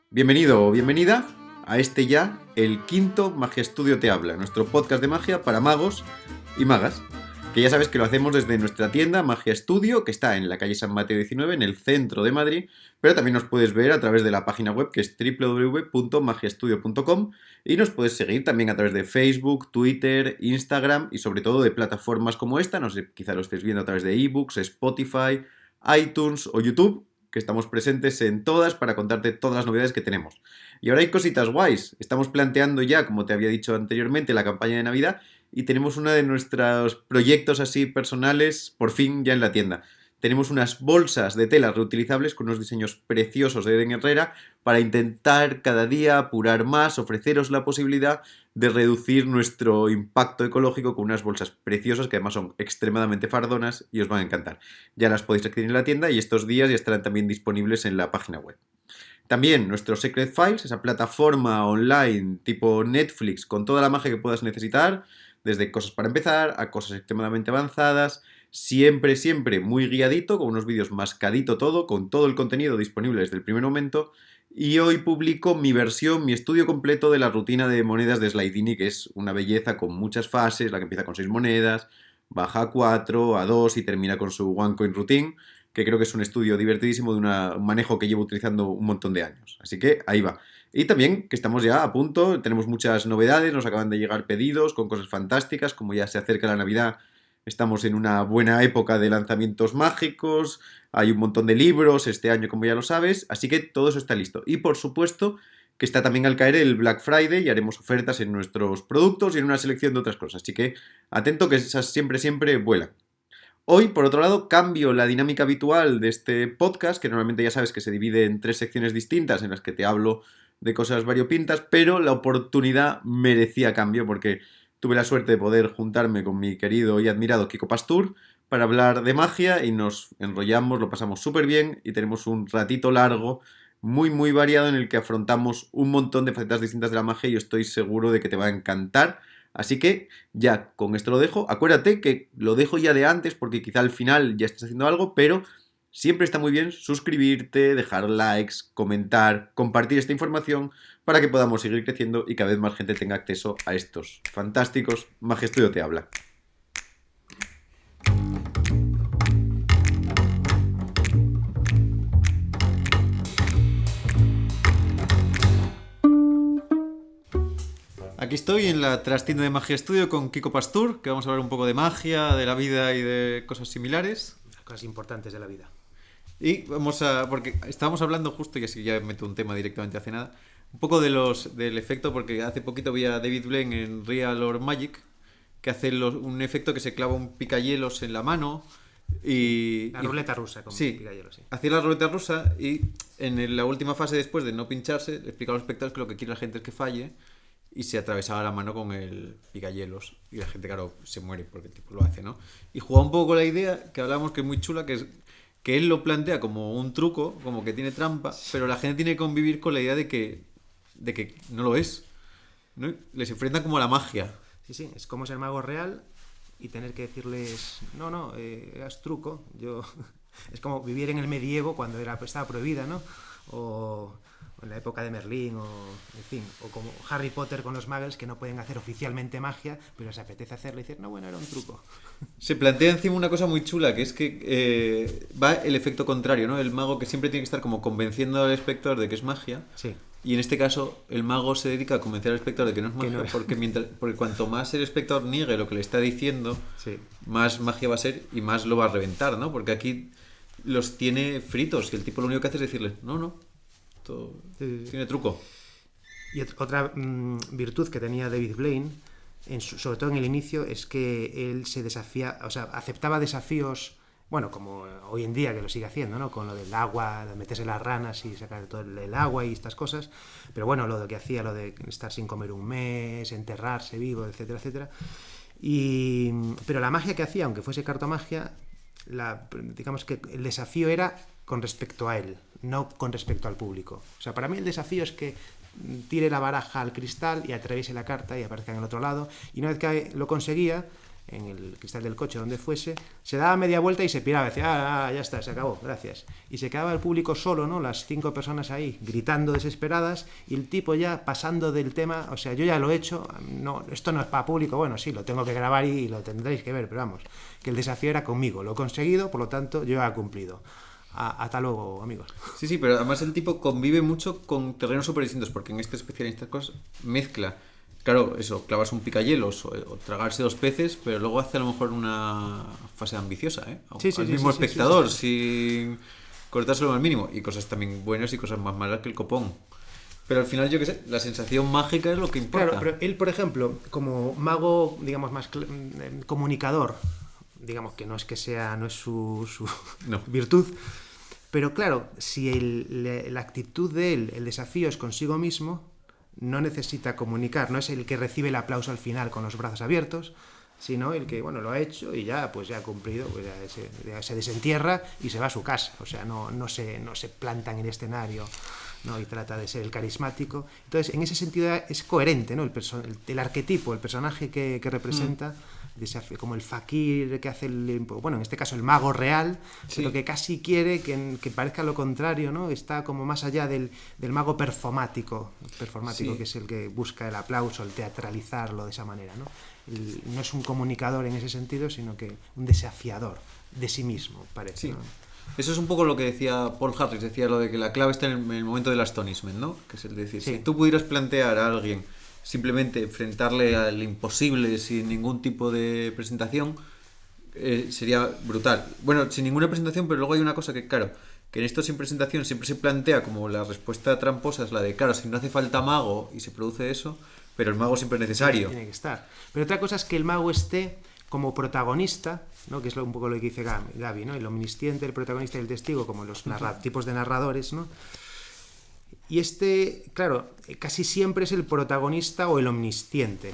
Bienvenido o bienvenida a el quinto Magia Estudio Te Habla, nuestro podcast de magia para magos y magas, que ya sabes que lo hacemos desde nuestra tienda Magia Estudio, que está en la calle San Mateo 19, en el centro de Madrid, pero también nos puedes ver a través de la página web, que es www.magiaestudio.com, y nos puedes seguir también a través de Facebook, Twitter, Instagram y sobre todo de plataformas como esta, no sé, quizá lo estés viendo a través de ebooks, Spotify, iTunes o YouTube, que estamos presentes en todas para contarte todas las novedades que tenemos. Y ahora hay cositas guays. Estamos planteando ya, como te había dicho anteriormente, la campaña de Navidad y tenemos uno de nuestros proyectos así personales por fin ya en la tienda. Tenemos unas bolsas de tela reutilizables con unos diseños preciosos de Eden Herrera para intentar cada día apurar más, ofreceros la posibilidad de reducir nuestro impacto ecológico con unas bolsas preciosas que además son extremadamente fardonas y os van a encantar. Ya las podéis adquirir en la tienda y estos días ya estarán también disponibles en la página web. También nuestro Secret Files, esa plataforma online tipo Netflix con toda la magia que puedas necesitar, desde cosas para empezar a cosas extremadamente avanzadas, siempre muy guiadito, con unos vídeos mascadito todo, con todo el contenido disponible desde el primer momento. Y hoy publico mi estudio completo de la rutina de monedas de Slidini, que es una belleza con muchas fases, la que empieza con 6 monedas, baja a 4, a 2 y termina con su One Coin Routine, que creo que es un estudio divertidísimo de un manejo que llevo utilizando un montón de años. Así que ahí va. Y también que estamos ya a punto, tenemos muchas novedades, nos acaban de llegar pedidos con cosas fantásticas, como ya se acerca la Navidad, estamos en una buena época de lanzamientos mágicos, hay un montón de libros este año, como ya lo sabes, así que todo eso está listo. Y por supuesto que está también al caer el Black Friday y haremos ofertas en nuestros productos y en una selección de otras cosas, así que atento que esas siempre vuelan. Hoy, por otro lado, cambio la dinámica habitual de este podcast, que normalmente ya sabes que se divide en 3 secciones distintas en las que te hablo de cosas variopintas, pero la oportunidad merecía cambio porque tuve la suerte de poder juntarme con mi querido y admirado Kiko Pastur para hablar de magia y nos enrollamos, lo pasamos súper bien y tenemos un ratito largo, muy variado en el que afrontamos un montón de facetas distintas de la magia y yo estoy seguro de que te va a encantar. Así que ya con esto lo dejo. Acuérdate que lo dejo ya de antes porque quizá al final ya estés haciendo algo, pero siempre está muy bien suscribirte, dejar likes, comentar, compartir esta información para que podamos seguir creciendo y cada vez más gente tenga acceso a estos fantásticos Magia Estudio Te Habla. Aquí estoy en la trastienda de Magia Estudio con Kiko Pastur, que vamos a hablar un poco de magia, de la vida y de cosas similares. Cosas importantes de la vida. Y porque estábamos hablando justo, y así ya meto un tema directamente hace nada, un poco del efecto, porque hace poquito vi a David Blaine en Real or Magic, que hace un efecto que se clava un picahielos en la mano y... La ruleta rusa, como sí, picahielos, sí. Hacía la ruleta rusa y en la última fase, después de no pincharse, le explicaba a los espectadores que lo que quiere la gente es que falle y se atravesaba la mano con el picahielos y la gente, claro, se muere porque el tipo lo hace, ¿no? Y jugaba un poco con la idea, que hablábamos que es muy chula, que es que él lo plantea como un truco, como que tiene trampa, pero la gente tiene que convivir con la idea de que no lo es, ¿no? Les enfrentan como a la magia. Sí, es como ser mago real y tener que decirles, no, es truco. Es como vivir en el medievo cuando estaba prohibida, ¿no? O en la época de Merlín, o como Harry Potter con los muggles que no pueden hacer oficialmente magia, pero se apetece hacerlo y decir, no, bueno, era un truco. Se plantea encima una cosa muy chula, que es que va el efecto contrario, ¿no? El mago que siempre tiene que estar como convenciendo al espectador de que es magia. Sí. Y en este caso, el mago se dedica a convencer al espectador de que no es magia, porque cuanto más el espectador niegue lo que le está diciendo, sí, más magia va a ser y más lo va a reventar, ¿no? Porque aquí los tiene fritos y el tipo lo único que hace es decirles, no, esto tiene truco. Y otra virtud que tenía David Blaine, sobre todo en el inicio, es que él se desafía, o sea, aceptaba desafíos, bueno, como hoy en día que lo sigue haciendo, ¿no? Con lo del agua, de meterse las ranas y sacar todo el agua y estas cosas. Pero bueno, lo que hacía, lo de estar sin comer un mes, enterrarse vivo, etcétera. Pero la magia que hacía, aunque fuese cartomagia, digamos que el desafío era con respecto a él, no con respecto al público. O sea, para mí el desafío es que tire la baraja al cristal y atraviese la carta y aparezca en el otro lado. Y una vez que lo conseguía, en el cristal del coche, donde fuese, se daba media vuelta y se piraba, decía, ya está, se acabó, gracias. Y se quedaba el público solo, ¿no? Las 5 personas ahí, gritando desesperadas, y el tipo ya pasando del tema, o sea, yo ya lo he hecho, no, esto no es para público, bueno, sí, lo tengo que grabar y lo tendréis que ver, pero vamos, que el desafío era conmigo, lo he conseguido, por lo tanto, yo ya he cumplido. Hasta luego, amigos. Sí, pero además el tipo convive mucho con terrenos súper distintos, porque en este especialista cosas mezcla. Claro, eso, clavas un picayelos o tragarse 2 peces, pero luego hace a lo mejor una fase ambiciosa, ¿eh? Al mismo espectador, sin cortárselo al mínimo. Y cosas también buenas y cosas más malas que el copón. Pero al final, yo qué sé, la sensación mágica es lo que importa. Claro, pero él, por ejemplo, como mago, digamos, más comunicador, digamos que no es su no. virtud, pero claro, si la actitud de él, el desafío es consigo mismo, no necesita comunicar, no es el que recibe el aplauso al final con los brazos abiertos, sino el que, bueno, lo ha hecho y ya, pues ya ha cumplido, pues ya se desentierra y se va a su casa, o sea, no se planta en el escenario, ¿no? Y trata de ser el carismático. Entonces, en ese sentido es coherente, ¿no? El arquetipo, el personaje que representa, como el fakir que hace bueno, en este caso el mago real, pero que casi quiere que parezca lo contrario, ¿no? Está como más allá del mago performático, que es el que busca el aplauso, el teatralizarlo de esa manera, ¿no? No es un comunicador en ese sentido, sino que un desafiador de sí mismo, parece. Sí. ¿no? Eso es un poco lo que decía Paul Harris, decía lo de que la clave está en el momento del astonishment, ¿no? Que es el decir, si tú pudieras plantear a alguien simplemente enfrentarle al imposible sin ningún tipo de presentación, sería brutal. Bueno, sin ninguna presentación, pero luego hay una cosa que, claro, que en esto sin presentación siempre se plantea como la respuesta tramposa, es la de, claro, si no hace falta mago y se produce eso, pero el mago siempre es necesario. Tiene que estar. Pero otra cosa es que el mago esté como protagonista, ¿no? Que es un poco lo que dice Gaby, ¿no? El omnisciente, el protagonista y el testigo, como los tipos de narradores, ¿no? Y claro, casi siempre es el protagonista o el omnisciente.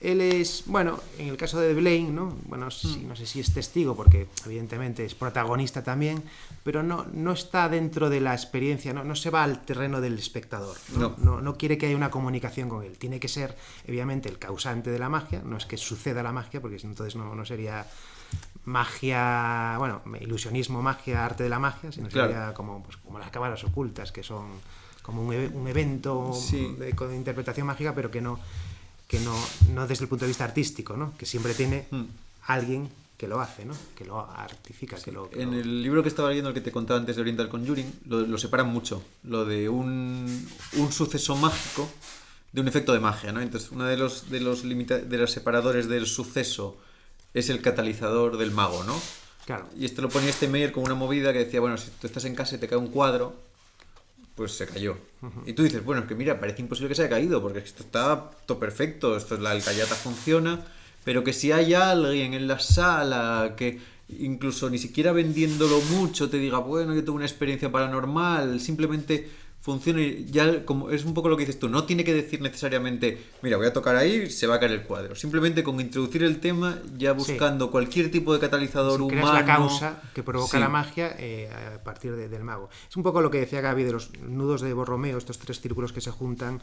Él es, bueno, en el caso de Blaine, ¿no? Bueno, no sé si es testigo, porque evidentemente es protagonista también, pero no está dentro de la experiencia, no se va al terreno del espectador, no quiere que haya una comunicación con él. Tiene que ser, evidentemente, el causante de la magia, no es que suceda la magia, porque entonces no sería magia, bueno, ilusionismo, magia, arte de la magia, sino sería como las cámaras ocultas, que son como un evento de interpretación mágica, pero que no desde el punto de vista artístico, ¿no? Que siempre tiene alguien que lo hace, ¿no? Que lo artifica. En el libro que estaba leyendo, el que te contaba antes de Oriental Conjuring, lo separan mucho, lo de un suceso mágico de un efecto de magia, ¿no? Entonces, uno de los separadores del suceso es el catalizador del mago, ¿no? Claro. Y esto lo ponía Meyer como una movida que decía, bueno, si tú estás en casa y te cae un cuadro, pues se cayó. Y tú dices, bueno, es que mira, parece imposible que se haya caído, porque esto está todo perfecto, la alcayata funciona, pero que si hay alguien en la sala que incluso ni siquiera vendiéndolo mucho te diga, bueno, yo tuve una experiencia paranormal, simplemente funciona y ya, como es un poco lo que dices tú, no tiene que decir necesariamente, mira, voy a tocar ahí, se va a caer el cuadro. Simplemente con introducir el tema, ya buscando cualquier tipo de catalizador humano. Creas la causa que provoca la magia a partir del mago. Es un poco lo que decía Gaby de los nudos de Borromeo, estos 3 círculos que se juntan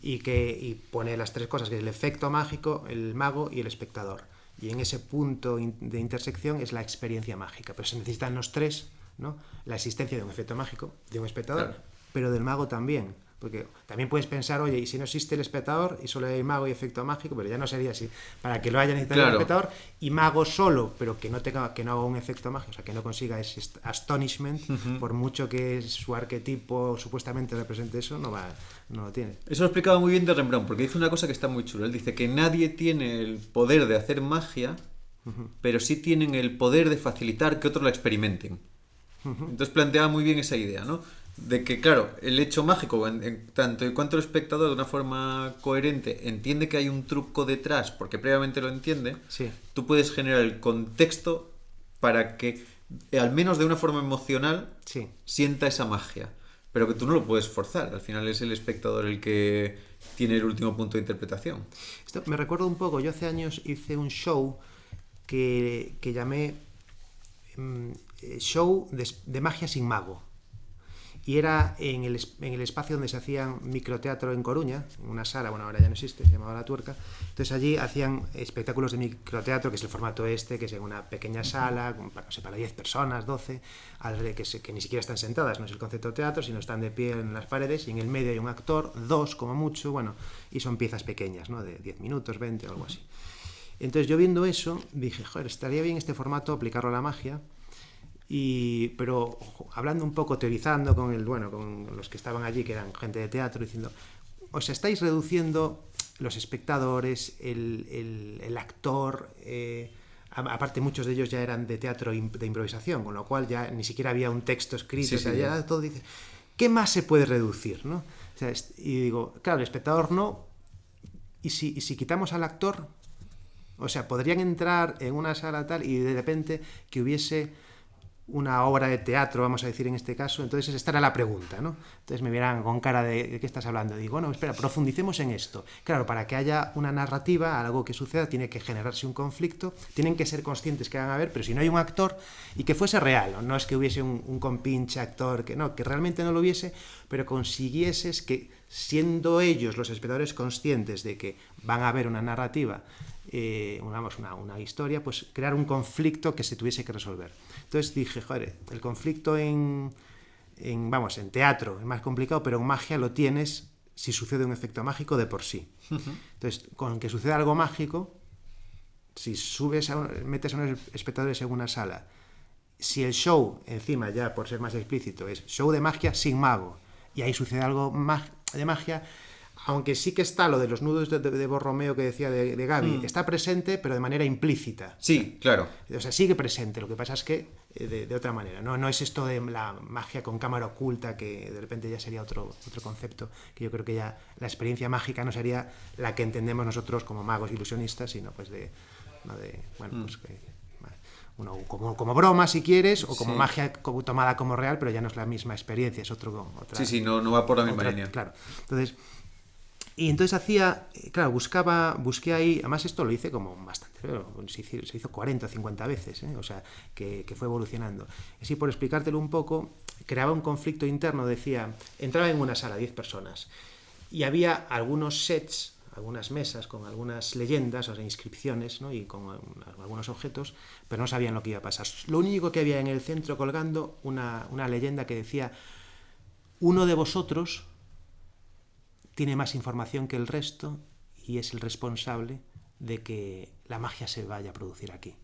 y pone las 3 cosas, que es el efecto mágico, el mago y el espectador. Y en ese punto de intersección es la experiencia mágica. Pero se necesitan los 3, ¿no? La existencia de un efecto mágico, de un espectador, pero del mago también, porque también puedes pensar, oye, y si no existe el espectador y solo hay mago y efecto mágico, pero ya no sería así. Para que lo haya necesitado el espectador y mago solo, pero que no haga un efecto mágico, o sea, que no consiga ese astonishment, por mucho que su arquetipo supuestamente represente eso, no lo tiene. Eso lo explicaba muy bien de Rembrandt, porque dice una cosa que está muy chula. Él dice que nadie tiene el poder de hacer magia, pero sí tienen el poder de facilitar que otros la experimenten. Entonces planteaba muy bien esa idea, ¿no? De que, claro, el hecho mágico, en tanto y cuanto el espectador de una forma coherente entiende que hay un truco detrás, porque previamente lo entiende, tú puedes generar el contexto para que, al menos de una forma emocional, sienta esa magia. Pero que tú no lo puedes forzar, al final es el espectador el que tiene el último punto de interpretación. Esto me recuerda un poco, yo hace años hice un show que llamé show de magia sin mago. y era en el espacio donde se hacían microteatro en Coruña, en una sala, bueno, ahora ya no existe, se llamaba La Tuerca. Entonces allí hacían espectáculos de microteatro, que es el formato que es en una pequeña sala, no sé, para 10 personas, 12, que ni siquiera están sentadas, no es el concepto de teatro, sino están de pie en las paredes, y en el medio hay un actor, 2 como mucho, bueno, y son piezas pequeñas, ¿no? De 10 minutos, 20 o algo así. Entonces yo viendo eso, dije, joder, estaría bien este formato aplicarlo a la magia. Pero hablando un poco, teorizando con los que estaban allí, que eran gente de teatro, diciendo, o sea, estáis reduciendo los espectadores, el actor, aparte muchos de ellos ya eran de teatro de improvisación, con lo cual ya ni siquiera había un texto escrito, o sea, ya todo dice, ¿qué más se puede reducir, ¿no? O sea, y digo, claro, el espectador no, y si quitamos al actor, o sea, podrían entrar en una sala tal y de repente que hubiese una obra de teatro, vamos a decir en este caso, entonces esta era la pregunta, ¿no? Entonces me miran con cara ¿de qué estás hablando? Digo, no, espera, profundicemos en esto. Claro, para que haya una narrativa, algo que suceda, tiene que generarse un conflicto, tienen que ser conscientes que van a ver, pero si no hay un actor, y que fuese real, no es que hubiese un compinche actor, que realmente no lo hubiese, pero consiguieses que, siendo ellos los espectadores conscientes de que van a ver una narrativa, una historia, pues crear un conflicto que se tuviese que resolver. Entonces dije, joder, el conflicto en teatro es más complicado, pero en magia lo tienes si sucede un efecto mágico de por sí. Entonces, con que suceda algo mágico, si metes a unos espectadores en una sala, si el show, encima ya por ser más explícito, es show de magia sin mago, y ahí sucede algo de magia, aunque sí que está lo de los nudos de Borromeo que decía de Gaby, está presente, pero de manera implícita. Sí, claro. O sea, sigue presente, lo que pasa es que de otra manera. No es esto de la magia con cámara oculta, que de repente ya sería otro concepto, que yo creo que ya la experiencia mágica no sería la que entendemos nosotros como magos ilusionistas, sino pues como broma si quieres, o como magia tomada como real, pero ya no es la misma experiencia, es otra. Sí, no va por la misma línea. Claro. Entonces busqué ahí, además esto lo hice como bastante, se hizo 40 o 50 veces, o sea, que fue evolucionando. Así, por explicártelo un poco, creaba un conflicto interno, decía, entraba en una sala 10 personas y había algunos sets, algunas mesas con algunas leyendas, o sea, inscripciones, ¿no? Y con algunos objetos, pero no sabían lo que iba a pasar. Lo único que había en el centro colgando una leyenda que decía, uno de vosotros tiene más información que el resto y es el responsable de que la magia se vaya a producir aquí.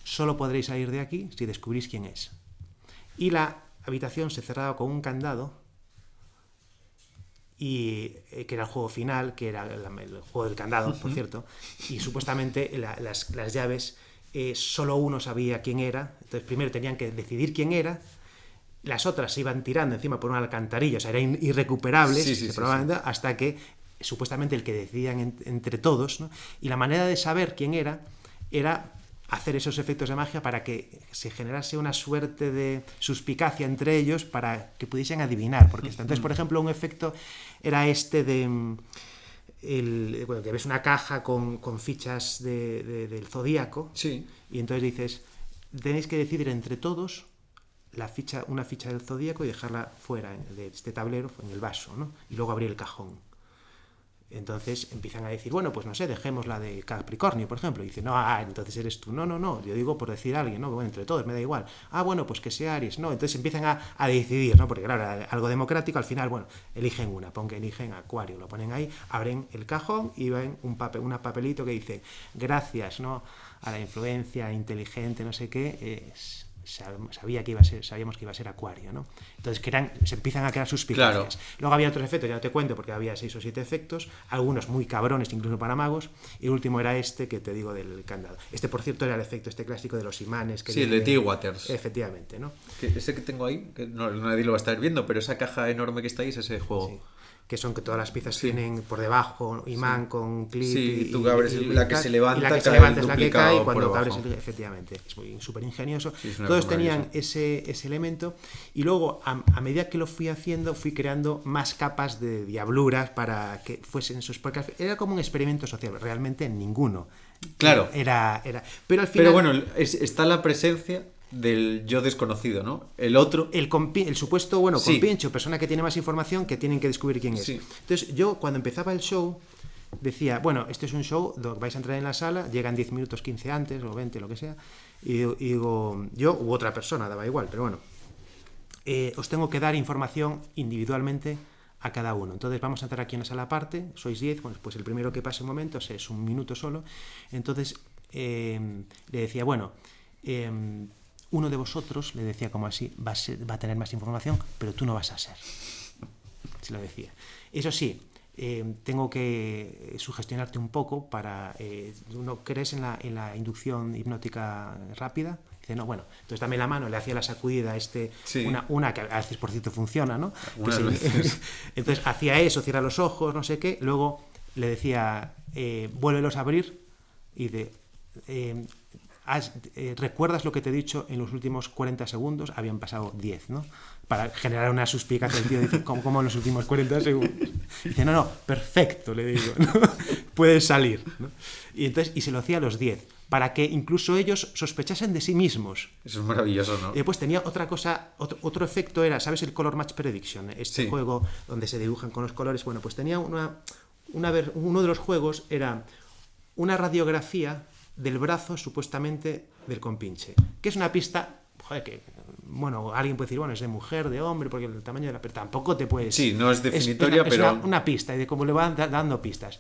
Solo podréis salir de aquí si descubrís quién es. Y la habitación se cerraba con un candado, y que era el juego final, que era el juego del candado, por cierto, y supuestamente las llaves, solo uno sabía quién era. Entonces primero tenían que decidir quién era, las otras se iban tirando encima por una alcantarilla, o sea, eran irrecuperables, hasta que supuestamente el que decidían entre todos, ¿no? Y la manera de saber quién era hacer esos efectos de magia para que se generase una suerte de suspicacia entre ellos para que pudiesen adivinar, porque entonces, por ejemplo, un efecto era que ves una caja con fichas del zodíaco, sí. Y entonces dices, tenéis que decidir entre todos una ficha del zodíaco y dejarla fuera de este tablero, en el vaso, ¿no? Y luego abrir el cajón. Entonces empiezan a decir, bueno, pues no sé, dejemos la de Capricornio, por ejemplo. Y dice, no, entonces eres tú. No, yo digo por decir a alguien, ¿no? Bueno, entre todos, me da igual. Bueno, pues que sea Aries, ¿no? Entonces empiezan a decidir, ¿no? Porque claro, algo democrático, al final, bueno, eligen una, eligen Acuario, lo ponen ahí, abren el cajón y ven un papelito que dice, gracias, ¿no? A la influencia inteligente, no sé qué, sabíamos que iba a ser Acuario, ¿no? Entonces se empiezan a crear suspicacias. Claro. Luego había otros efectos, ya no te cuento, porque había 6 o 7 efectos, algunos muy cabrones, incluso para magos, y el último era que te digo del candado. Por cierto, era el efecto clásico de los imanes. El de T-Waters. Efectivamente, ¿no? Ese que tengo ahí, que nadie lo va a estar viendo, pero esa caja enorme que está ahí es ese juego. Sí. Que son que todas las piezas tienen por debajo imán con clip. Sí, tú abres la que se levanta, y la que se levanta es la que cae, y cuando abres efectivamente. Es súper ingenioso. Sí, todos tenían ese elemento, y luego, a medida que lo fui haciendo, fui creando más capas de diabluras para que fuesen esos. Porque era como un experimento social, realmente ninguno. Claro. Pero al final. Pero bueno, está la presencia del yo desconocido, ¿no? El otro... El supuesto, bueno, Sí. compinche o persona que tiene más información que tienen que descubrir quién es. Sí. Entonces, yo cuando empezaba el show decía, bueno, este es un show donde vais a entrar en la sala, llegan 10 minutos, 15 antes, o 20, lo que sea, y digo, yo u otra persona, daba igual, pero bueno, os tengo que dar información individualmente a cada uno. Entonces vamos a entrar aquí en la sala aparte, sois 10, bueno, pues el primero que pase un momento, es un minuto solo. Entonces le decía, bueno, uno de vosotros, le decía como así, va a tener más información, pero tú no vas a ser. Se lo decía. Eso sí, tengo que sugestionarte un poco para... ¿no crees en la inducción hipnótica rápida? Dice, no, bueno, entonces dame la mano, le hacía la sacudida a Sí. una que a veces, por cierto, funciona, ¿no? Algunas veces. Entonces hacía eso, cierra los ojos, no sé qué, luego le decía, vuélvelos a abrir y ¿recuerdas lo que te he dicho en los últimos 40 segundos? Habían pasado 10, ¿no? Para generar una suspicacia. El tío dice, ¿cómo en los últimos 40 segundos? Dice, no, perfecto, le digo, ¿no? Puedes salir, ¿no? Y se lo hacía a los 10, para que incluso ellos sospechasen de sí mismos. Eso es maravilloso, ¿no? Y después tenía otra cosa, otro efecto era, ¿sabes? El Color Match Prediction, este Sí. juego donde se dibujan con los colores. Bueno, pues tenía uno de los juegos era una radiografía del brazo supuestamente del compinche, que es una pista, joder, que bueno, alguien puede decir, bueno, es de mujer, de hombre, porque el tamaño de la... Pero tampoco te puedes... Sí, no es definitoria, pero... Es una pista, y de cómo le van dando pistas.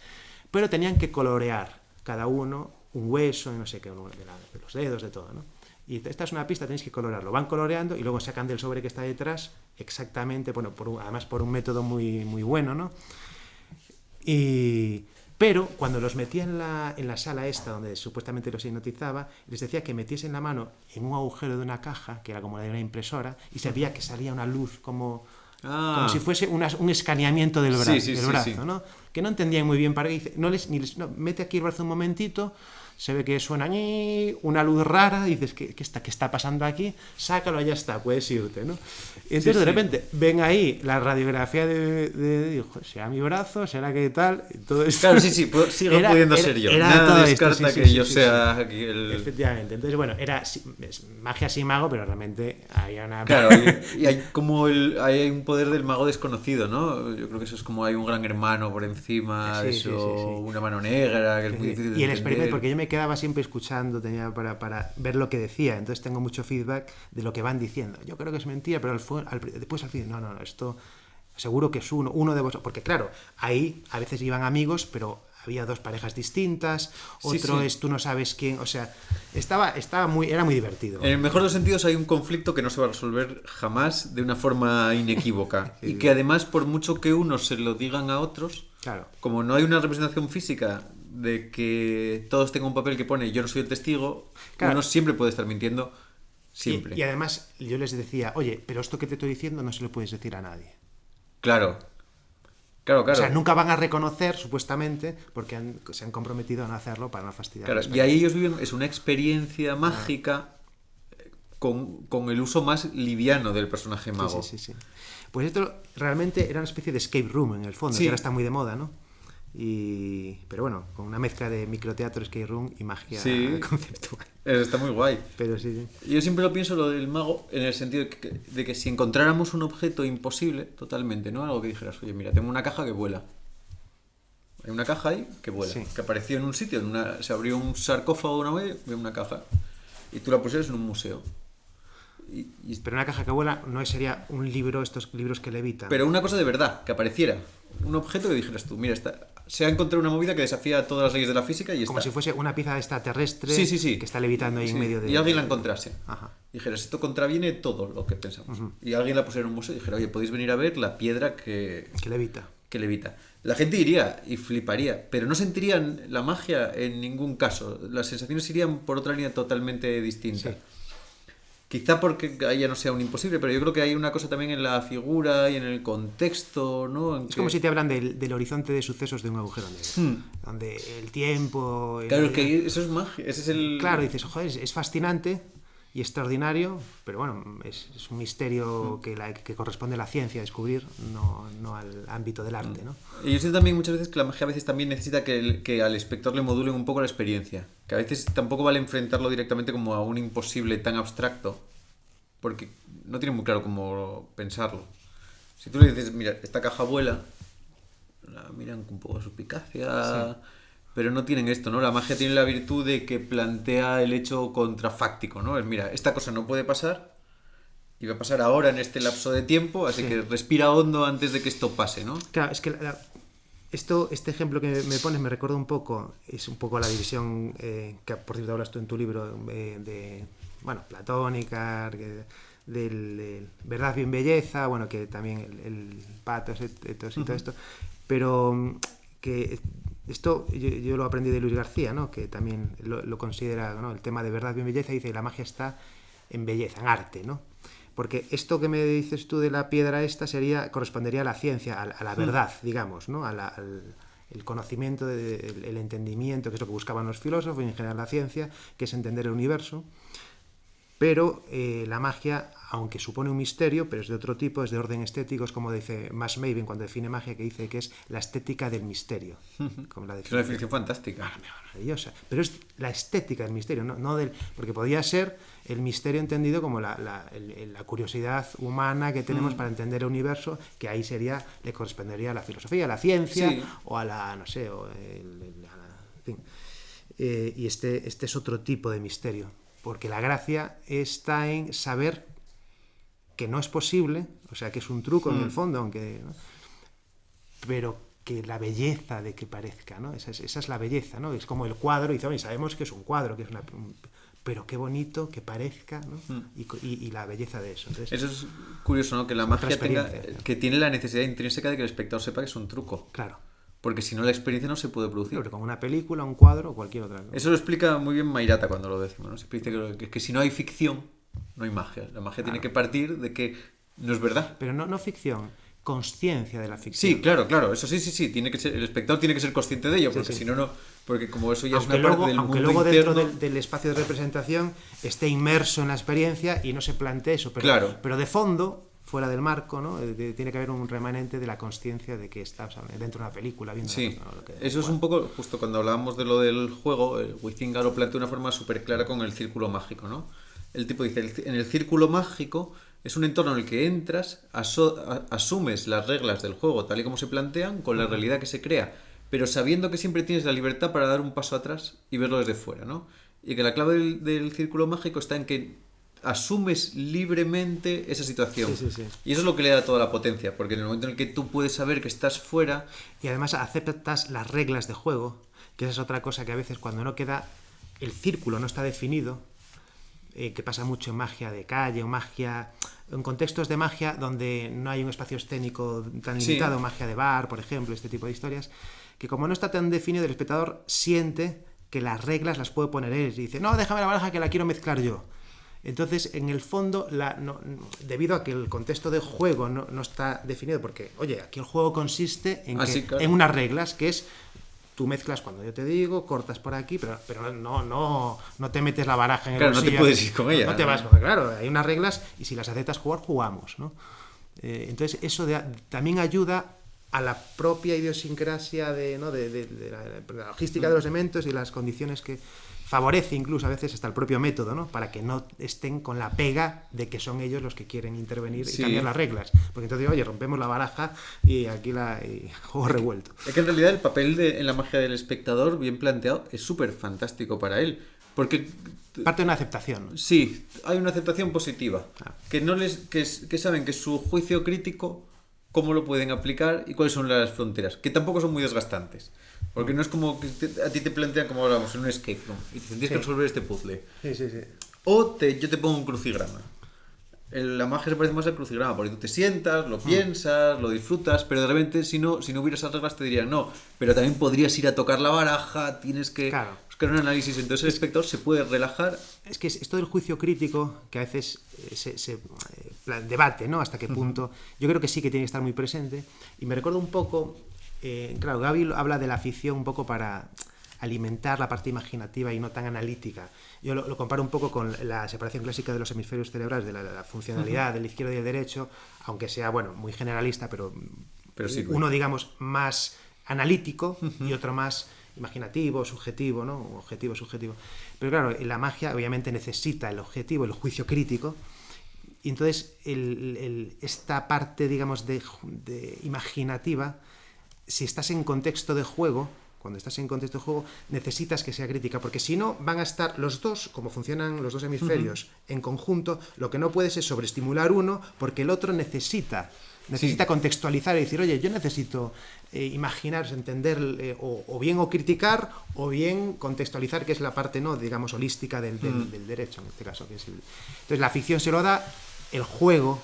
Pero tenían que colorear cada uno un hueso, no sé qué, de los dedos, de todo, ¿no? Y esta es una pista, tenéis que colorarlo. Van coloreando y luego sacan del sobre que está detrás exactamente, bueno, además por un método muy, muy bueno, ¿no? Pero cuando los metía en la sala esta, donde supuestamente los hipnotizaba, les decía que metiesen la mano en un agujero de una caja, que era como la de una impresora, y se veía que salía una luz como si fuese un escaneamiento del brazo, Sí, ¿no? Que no entendían muy bien para qué. Dice, no, mete aquí el brazo un momentito, se ve que suena una luz rara, y dices, ¿qué está pasando aquí? Sácalo, ya está, puedes irte, ¿no? Y entonces de repente ven ahí la radiografía digo, ¿será mi brazo? ¿Será que tal? Todo esto. Claro, sí, sigo pudiendo ser yo. Nada descarta que yo sea aquí el... Efectivamente. Entonces, bueno, es magia sin mago, pero realmente había una... Claro, y hay como hay un poder del mago desconocido, ¿no? Yo creo que eso es como hay un gran hermano por encima, una mano negra, que es muy difícil de Y el entender. experimento, porque yo me quedaba siempre escuchando, tenía para ver lo que decía, entonces tengo mucho feedback de lo que van diciendo. Yo creo que es mentira, pero después al fin, no, esto seguro que es uno de vosotros, porque claro, ahí a veces iban amigos, pero había dos parejas distintas, otro es tú no sabes quién, o sea, era muy divertido. En el mejor de los sentidos hay un conflicto que no se va a resolver jamás de una forma inequívoca y que además por mucho que unos se lo digan a otros, claro, como no hay una representación física de que todos tengan un papel que pone yo no soy el testigo, claro, uno siempre puede estar mintiendo, siempre. Y además yo les decía, oye, pero esto que te estoy diciendo no se lo puedes decir a nadie. Claro. O sea, nunca van a reconocer, supuestamente, porque se han comprometido a no hacerlo para no fastidiar. Claro, y ahí ellos viven, es una experiencia mágica con el uso más liviano del personaje mago. Sí. Pues esto realmente era una especie de escape room en el fondo, que ahora está muy de moda, ¿no? Pero bueno, con una mezcla de microteatro, escape room y magia conceptual. Está muy guay. Pero sí. Yo siempre lo pienso lo del mago en el sentido de que si encontráramos un objeto imposible, totalmente, ¿no? Algo que dijeras, oye, mira, tengo una caja que vuela. Hay una caja ahí que vuela, que apareció en un sitio, se abrió un sarcófago una vez, ve una caja, y tú la pusieras en un museo. Pero una caja que vuela no sería un libro, estos libros que levitan. Pero una cosa de verdad, que apareciera. Un objeto que dijeras tú, mira, se ha encontrado una movida que desafía todas las leyes de la física y como si fuese una pieza extraterrestre que está levitando ahí en medio de... Y alguien la encontrase. Ajá. Dijeras, esto contraviene todo lo que pensamos. Y alguien la pusiera en un museo y dijera, oye, podéis venir a ver la piedra que levita. La gente iría y fliparía, pero no sentirían la magia en ningún caso. Las sensaciones irían por otra línea totalmente distinta. Sí. Quizá porque ahí ya no sea un imposible, pero yo creo que hay una cosa también en la figura y en el contexto, ¿no? Como si te hablan del horizonte de sucesos de un agujero negro, donde el tiempo... Claro, que eso es magia, ese es el... Claro, dices, joder, es fascinante, y extraordinario, pero bueno, es un misterio que corresponde a la ciencia descubrir, no al ámbito del arte, ¿no? Y yo siento también muchas veces que la magia a veces también necesita que al espectador le modulen un poco la experiencia, que a veces tampoco vale enfrentarlo directamente como a un imposible tan abstracto, porque no tiene muy claro cómo pensarlo. Si tú le dices, mira, esta caja vuela, la miran con un poco de suspicacia, pero no tienen esto, ¿no? La magia tiene la virtud de que plantea el hecho contrafáctico, ¿no? Es, mira, esta cosa no puede pasar y va a pasar ahora en este lapso de tiempo, así que respira hondo antes de que esto pase, ¿no? Claro, es que este ejemplo que me pones me recuerda un poco, es un poco la división que por cierto hablas tú en tu libro platónica, del verdad bien belleza, bueno, que también el patos, etos y todo esto, pero que esto yo lo aprendí de Luis García, ¿no? Que también lo considera, ¿no? El tema de verdad bien belleza, dice, la magia está en belleza, en arte, ¿no? Porque esto que me dices tú de la piedra esta correspondería a la ciencia, a la verdad, digamos, ¿no? El conocimiento, el entendimiento, que es lo que buscaban los filósofos y en general la ciencia, que es entender el universo. Pero la magia, aunque supone un misterio, pero es de otro tipo, es de orden estético, es como dice Max Maven cuando define magia, que dice que es la estética del misterio. Como es una definición fantástica. Maravillosa. Pero es la estética del misterio, no porque podría ser el misterio entendido como la curiosidad humana que tenemos para entender el universo, que ahí le correspondería a la filosofía, a la ciencia, o a la, no sé, en fin. Y este es otro tipo de misterio. Porque la gracia está en saber que no es posible, o sea, que es un truco en el fondo, aunque, ¿no? Pero que la belleza de que parezca, ¿no? Esa es la belleza, ¿no? Es como el cuadro, y sabemos que es un cuadro, que es pero qué bonito que parezca, ¿no? Y la belleza de eso. Entonces, eso es curioso, ¿no? Que la magia que tiene la necesidad intrínseca de que el espectador sepa que es un truco. Claro. Porque si no, la experiencia no se puede producir. Pero como una película, un cuadro o cualquier otra cosa. Eso lo explica muy bien Mairata cuando lo decimos, ¿no? Siempre dice que si no hay ficción, no hay magia. La magia tiene que partir de que no es verdad. Pero no ficción, consciencia de la ficción. Sí, claro. Eso sí. Tiene que ser, el espectador tiene que ser consciente de ello, porque si no, porque como eso ya aunque es una parte del aunque mundo luego interno... dentro del espacio de representación esté inmerso en la experiencia y no se plantee eso. Pero de fondo, fuera del marco, ¿no? Tiene que haber un remanente de la consciencia de que estás dentro de una película viendo eso es un poco, justo cuando hablábamos de lo del juego, Huizinga lo plantea de una forma súper clara con el círculo mágico, ¿no? El tipo dice, en el círculo mágico es un entorno en el que entras, asumes las reglas del juego tal y como se plantean, con la realidad que se crea, pero sabiendo que siempre tienes la libertad para dar un paso atrás y verlo desde fuera, ¿no? Y que la clave del círculo mágico está en que asumes libremente esa situación. Sí. Y eso es lo que le da toda la potencia, porque en el momento en el que tú puedes saber que estás fuera... Y además aceptas las reglas de juego, que esa es otra cosa que a veces cuando no queda... El círculo no está definido, que pasa mucho en magia de calle o magia... En contextos de magia donde no hay un espacio escénico tan limitado, magia de bar, por ejemplo, este tipo de historias, que como no está tan definido, el espectador siente que las reglas las puede poner él y dice, no, déjame la baraja que la quiero mezclar yo. Entonces, en el fondo, debido a que el contexto de juego no está definido, porque, oye, aquí el juego consiste en unas reglas, que es, tú mezclas cuando yo te digo, cortas por aquí, pero no te metes la baraja en el bolsillo. No te puedes ir con ella. No te vas con, claro, hay unas reglas y si las aceptas jugar, jugamos, ¿no? Entonces, eso también ayuda a la propia idiosincrasia de la logística de los elementos y las condiciones que favorece incluso a veces hasta el propio método, ¿no? Para que no estén con la pega de que son ellos los que quieren intervenir y cambiar las reglas. Porque entonces, oye, rompemos la baraja y aquí juego revuelto. Es que en realidad el papel en la magia del espectador, bien planteado, es súper fantástico para él. Porque... Parte de una aceptación. Sí, hay una aceptación positiva. Que saben que su juicio crítico, cómo lo pueden aplicar y cuáles son las fronteras. Que tampoco son muy desgastantes. Porque no es como que a ti te plantean, como hablamos, en un escape room y te tienes que resolver este puzzle. Sí. O yo te pongo un crucigrama. La magia se parece más al crucigrama, porque tú te sientas, lo piensas, lo disfrutas, pero de repente si no hubiera esas reglas te dirían no, pero también podrías ir a tocar la baraja, tienes que buscar un análisis, entonces el espectador se puede relajar. Es que esto del juicio crítico, que a veces se debate, ¿no? Hasta qué punto, yo creo que sí que tiene que estar muy presente, y me recuerdo un poco, claro, Gaby habla de la ficción un poco para alimentar la parte imaginativa y no tan analítica. Yo lo comparo un poco con la separación clásica de los hemisferios cerebrales, de la funcionalidad del izquierdo y el derecho, aunque sea, bueno, muy generalista, pero sí, uno, digamos, más analítico y otro más imaginativo, subjetivo, ¿no? Objetivo, subjetivo. Pero claro, la magia obviamente necesita el objetivo, el juicio crítico, y entonces esta parte, digamos, de imaginativa, si estás en contexto de juego, cuando estás en contexto de juego, necesitas que sea crítica, porque si no van a estar los dos, como funcionan los dos hemisferios en conjunto, lo que no puedes es sobreestimular uno, porque el otro necesita contextualizar y decir, oye, yo necesito imaginar, entender, o bien o criticar, o bien contextualizar, que es la parte, no, digamos, holística del derecho, en este caso. Entonces la ficción se lo da el juego,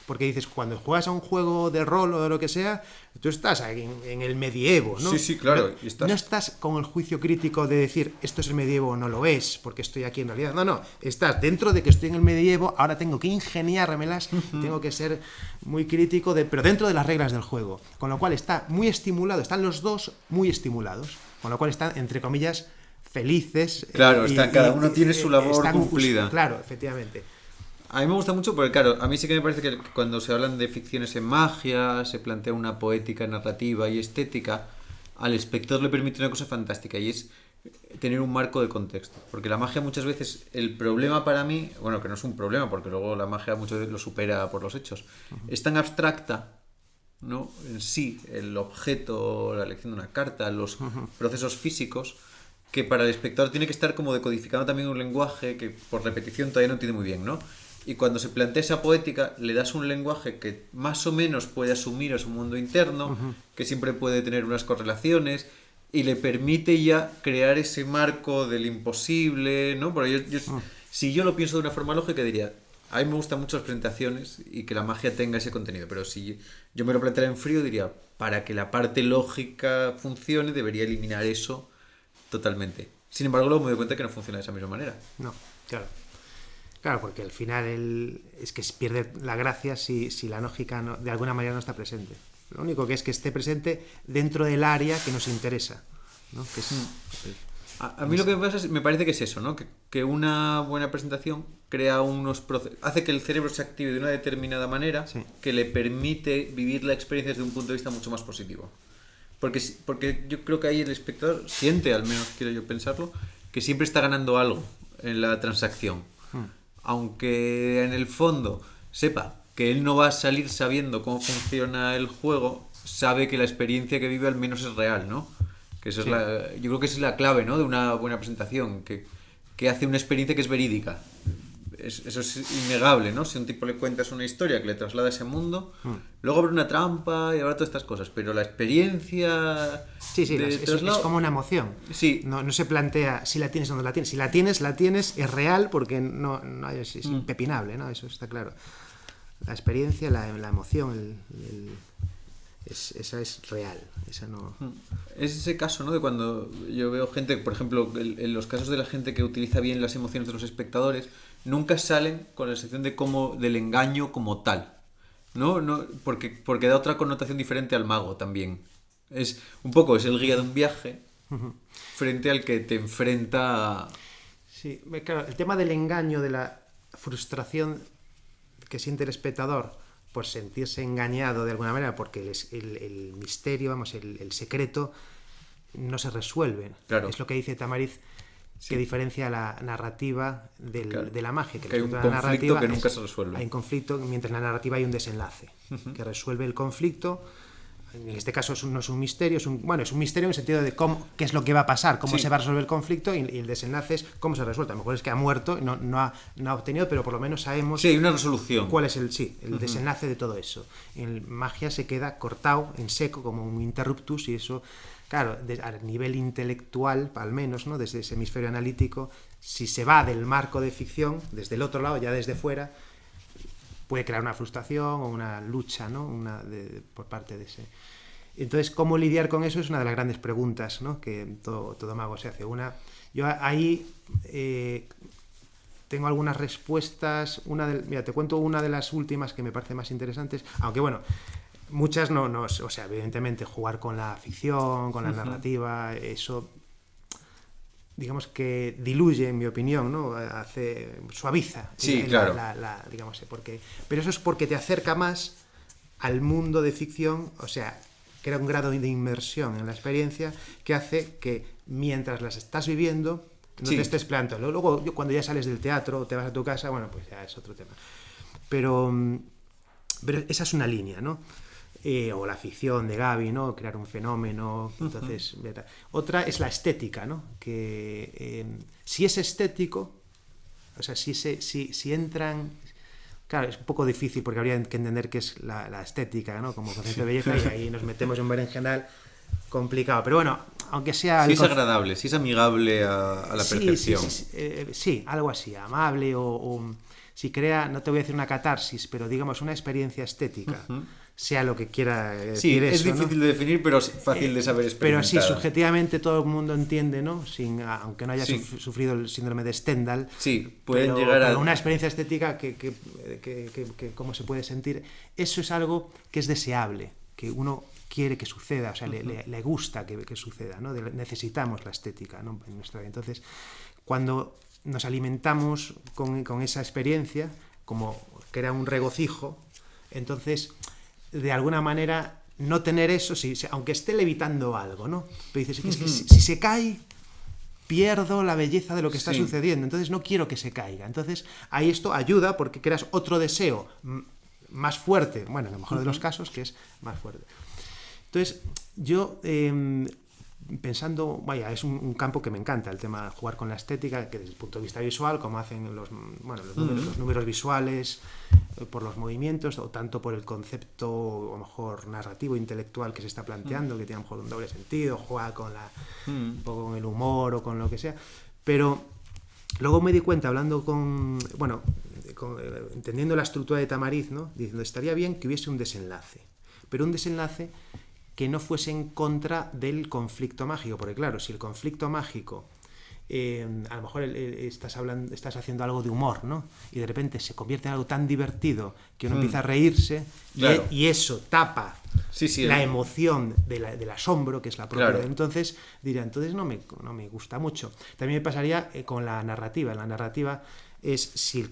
porque dices, cuando juegas a un juego de rol o de lo que sea, tú estás en el medievo, ¿no? Sí, claro. No estás con el juicio crítico de decir, esto es el medievo o no lo es, porque estoy aquí en realidad. No, estás dentro de que estoy en el medievo, ahora tengo que ingeniármelas, tengo que ser muy crítico, pero dentro de las reglas del juego. Con lo cual está muy estimulado, están los dos muy estimulados, con lo cual están, entre comillas, felices. Claro, cada uno tiene su labor cumplida. Claro, efectivamente. A mí me gusta mucho porque, claro, a mí sí que me parece que cuando se hablan de ficciones en magia, se plantea una poética narrativa y estética, al espectador le permite una cosa fantástica, y es tener un marco de contexto. Porque la magia muchas veces, el problema para mí, bueno, que no es un problema, porque luego la magia muchas veces lo supera por los hechos, es tan abstracta, ¿no? En sí, el objeto, la elección de una carta, los procesos físicos, que para el espectador tiene que estar como decodificando también un lenguaje que por repetición todavía no entiende muy bien, ¿no? Y cuando se plantea esa poética, le das un lenguaje que más o menos puede asumir a su mundo interno, que siempre puede tener unas correlaciones, y le permite ya crear ese marco del imposible, ¿no? Porque si yo lo pienso de una forma lógica, diría, a mí me gustan mucho las presentaciones y que la magia tenga ese contenido, pero si yo me lo planteara en frío, diría, para que la parte lógica funcione, debería eliminar eso totalmente. Sin embargo, luego me doy cuenta que no funciona de esa misma manera. No, claro. Claro, porque al final es que pierde la gracia si la lógica de alguna manera no está presente. Lo único que es que esté presente dentro del área que nos interesa, ¿no? Que es, a mí lo que me pasa me parece que es eso, ¿no? Que una buena presentación crea unos procesos, hace que el cerebro se active de una determinada manera, sí, que le permite vivir la experiencia desde un punto de vista mucho más positivo. Porque yo creo que ahí el espectador siente, al menos quiero yo pensarlo, que siempre está ganando algo en la transacción. Aunque en el fondo sepa que él no va a salir sabiendo cómo funciona el juego, sabe que la experiencia que vive al menos es real, ¿no? Que eso, sí, yo creo que esa es la clave, ¿no? De una buena presentación, que hace una experiencia que es verídica. Eso es innegable, ¿no? Si a un tipo le cuentas una historia que le traslada a ese mundo, luego habrá una trampa y habrá todas estas cosas, pero la experiencia... Sí, es como una emoción. Sí. No se plantea si la tienes o no la tienes. Si la tienes, es real porque no es impepinable, ¿no? Eso está claro. La experiencia, la emoción, esa es real. Esa no... Es ese caso, ¿no? De cuando yo veo gente, por ejemplo, en los casos de la gente que utiliza bien las emociones de los espectadores, nunca salen con la sección del engaño como tal, ¿no? Porque da otra connotación diferente al mago también. Es el guía de un viaje frente al que te enfrenta... Sí, claro, el tema del engaño, de la frustración que siente el espectador por sentirse engañado de alguna manera, porque el misterio, el secreto no se resuelve. Claro. Es lo que dice Tamariz, sí, que diferencia la narrativa de la magia. Que hay un conflicto que nunca se resuelve. Hay un conflicto, mientras en la narrativa hay un desenlace que resuelve el conflicto. En este caso no es un misterio, es un misterio en el sentido de qué es lo que va a pasar, cómo, sí, se va a resolver el conflicto, y el desenlace es cómo se resuelve. A lo mejor es que ha muerto, no ha obtenido, pero por lo menos sabemos, sí, hay una resolución. Cuál es el desenlace de todo eso. En magia se queda cortado, en seco, como un interruptus, y eso, claro, a nivel intelectual, al menos, ¿no? Desde ese hemisferio analítico, si se va del marco de ficción, desde el otro lado, ya desde fuera, puede crear una frustración o una lucha, ¿no? Por parte de ese. Entonces, ¿cómo lidiar con eso? Es una de las grandes preguntas, ¿no? Que todo mago se hace. Yo ahí tengo algunas respuestas. Mira, te cuento una de las últimas que me parece más interesantes, aunque bueno, muchas no, o sea, evidentemente jugar con la ficción, con la narrativa, eso digamos que diluye, en mi opinión, ¿no? Suaviza. Sí, claro. Digamos, pero eso es porque te acerca más al mundo de ficción, o sea, crea un grado de inmersión en la experiencia que hace que mientras las estás viviendo no te estés planteando. Luego, cuando ya sales del teatro o te vas a tu casa, bueno, pues ya es otro tema. Pero esa es una línea, ¿no? O la ficción de Gaby, ¿no? Crear un fenómeno. Entonces, otra es la estética, ¿no? Que si es estético, o sea, si entran... Claro, es un poco difícil porque habría que entender qué es la estética, ¿no? Como concepto de belleza, y ahí nos metemos en un berenjenal complicado. Pero bueno, aunque sea... Sí es agradable, sí es amigable a la percepción. Sí, algo así, amable o si crea, no te voy a decir una catarsis, pero digamos una experiencia estética, sea lo que quiera decir eso. Sí, es difícil de definir, pero es fácil de saber experimentar. Pero sí, subjetivamente todo el mundo entiende, ¿no? Aunque no haya sufrido el síndrome de Stendhal. Sí, pueden llegar a... Pero una experiencia estética que cómo se puede sentir, eso es algo que es deseable, que uno quiere que suceda, o sea, le gusta que suceda, ¿no? Necesitamos la estética, ¿no? En nuestra vida. Entonces, cuando nos alimentamos con esa experiencia, como crea un regocijo, entonces, de alguna manera, no tener eso, aunque esté levitando algo, ¿no? Pero dices, es que si se cae, pierdo la belleza de lo que está sucediendo, entonces no quiero que se caiga. Entonces, ahí esto ayuda porque creas otro deseo más fuerte, bueno, en el mejor de los casos, que es más fuerte. Entonces, yo... pensando, vaya, es un campo que me encanta, el tema de jugar con la estética, que desde el punto de vista visual, como hacen los números visuales, por los movimientos, o tanto por el concepto, a lo mejor, narrativo, intelectual que se está planteando, que tiene a lo mejor un doble sentido, juega con un poco con el humor o con lo que sea. Pero luego me di cuenta, hablando entendiendo la estructura de Tamariz, ¿no? Diciendo, estaría bien que hubiese un desenlace, pero un desenlace que no fuese en contra del conflicto mágico, porque claro, si el conflicto mágico, a lo mejor estás haciendo algo de humor, ¿no? Y de repente se convierte en algo tan divertido que uno empieza a reírse, claro. y eso tapa la emoción del asombro, que es la propia. Claro. Entonces no me gusta mucho. También me pasaría con la narrativa. La narrativa es si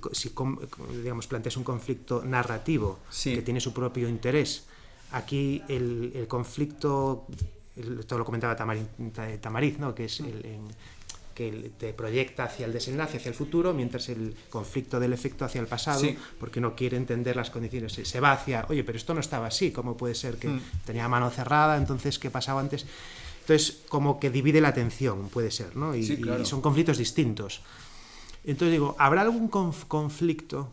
digamos, planteas un conflicto narrativo que tiene su propio interés. Aquí el conflicto, esto lo comentaba Tamariz, ¿no? Que es que te proyecta hacia el desenlace, hacia el futuro, mientras el conflicto del efecto hacia el pasado, porque no quiere entender las condiciones. Se va hacia, oye, pero esto no estaba así, ¿cómo puede ser que tenía mano cerrada? Entonces, ¿qué pasaba antes? Entonces, como que divide la atención, puede ser, ¿no? Y son conflictos distintos. Entonces digo, ¿habrá algún conflicto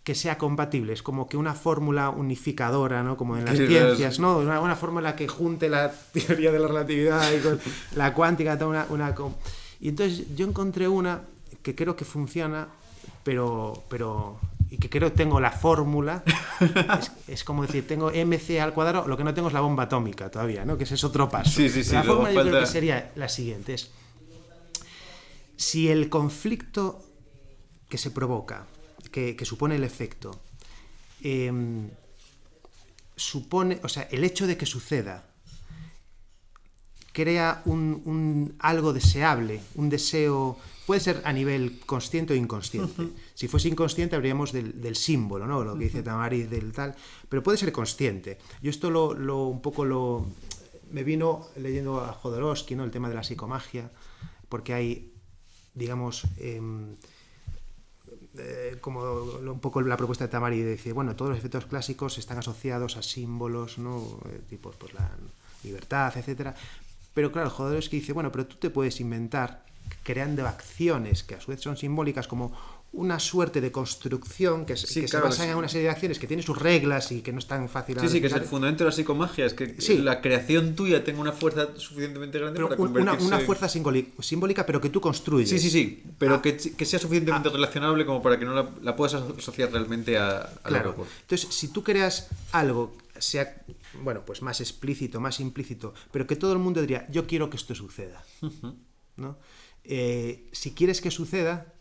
que sea compatible? Es como que una fórmula unificadora, ¿no? Como en las ciencias, ¿no? Una fórmula que junte la teoría de la relatividad y con la cuántica, y entonces yo encontré una que creo que funciona, pero y que creo que tengo la fórmula, es como decir, tengo mc al cuadrado, lo que no tengo es la bomba atómica todavía, ¿no? Que ese es otro paso. La fórmula yo creo que sería la siguiente, es si el conflicto que se provoca, que supone el efecto, supone, o sea, el hecho de que suceda crea algo deseable, un deseo, puede ser a nivel consciente o inconsciente. Si fuese inconsciente habríamos del símbolo, ¿no? Lo que dice Tamariz del tal, pero puede ser consciente. Yo esto me vino leyendo a Jodorowsky, ¿no? El tema de la psicomagia, porque hay, digamos, como un poco la propuesta de Tamariz, dice, bueno, todos los efectos clásicos están asociados a símbolos, ¿no? Tipo, pues la libertad, etcétera. Pero claro, Jodorowsky dice, bueno, pero tú te puedes inventar creando acciones que a su vez son simbólicas, como una suerte de construcción que se basa en una serie de acciones que tiene sus reglas y que no es tan fácil. Sí, que es el fundamento de la psicomagia, es que la creación tuya tenga una fuerza suficientemente grande, pero para convertirse... Una fuerza simbólica, pero que tú construyes. Sí, pero que sea suficientemente relacionable como para que no la puedas asociar realmente a claro. Entonces, si tú creas algo, sea, bueno, pues más explícito, más implícito, pero que todo el mundo diría, yo quiero que esto suceda, ¿no? Si quieres que suceda,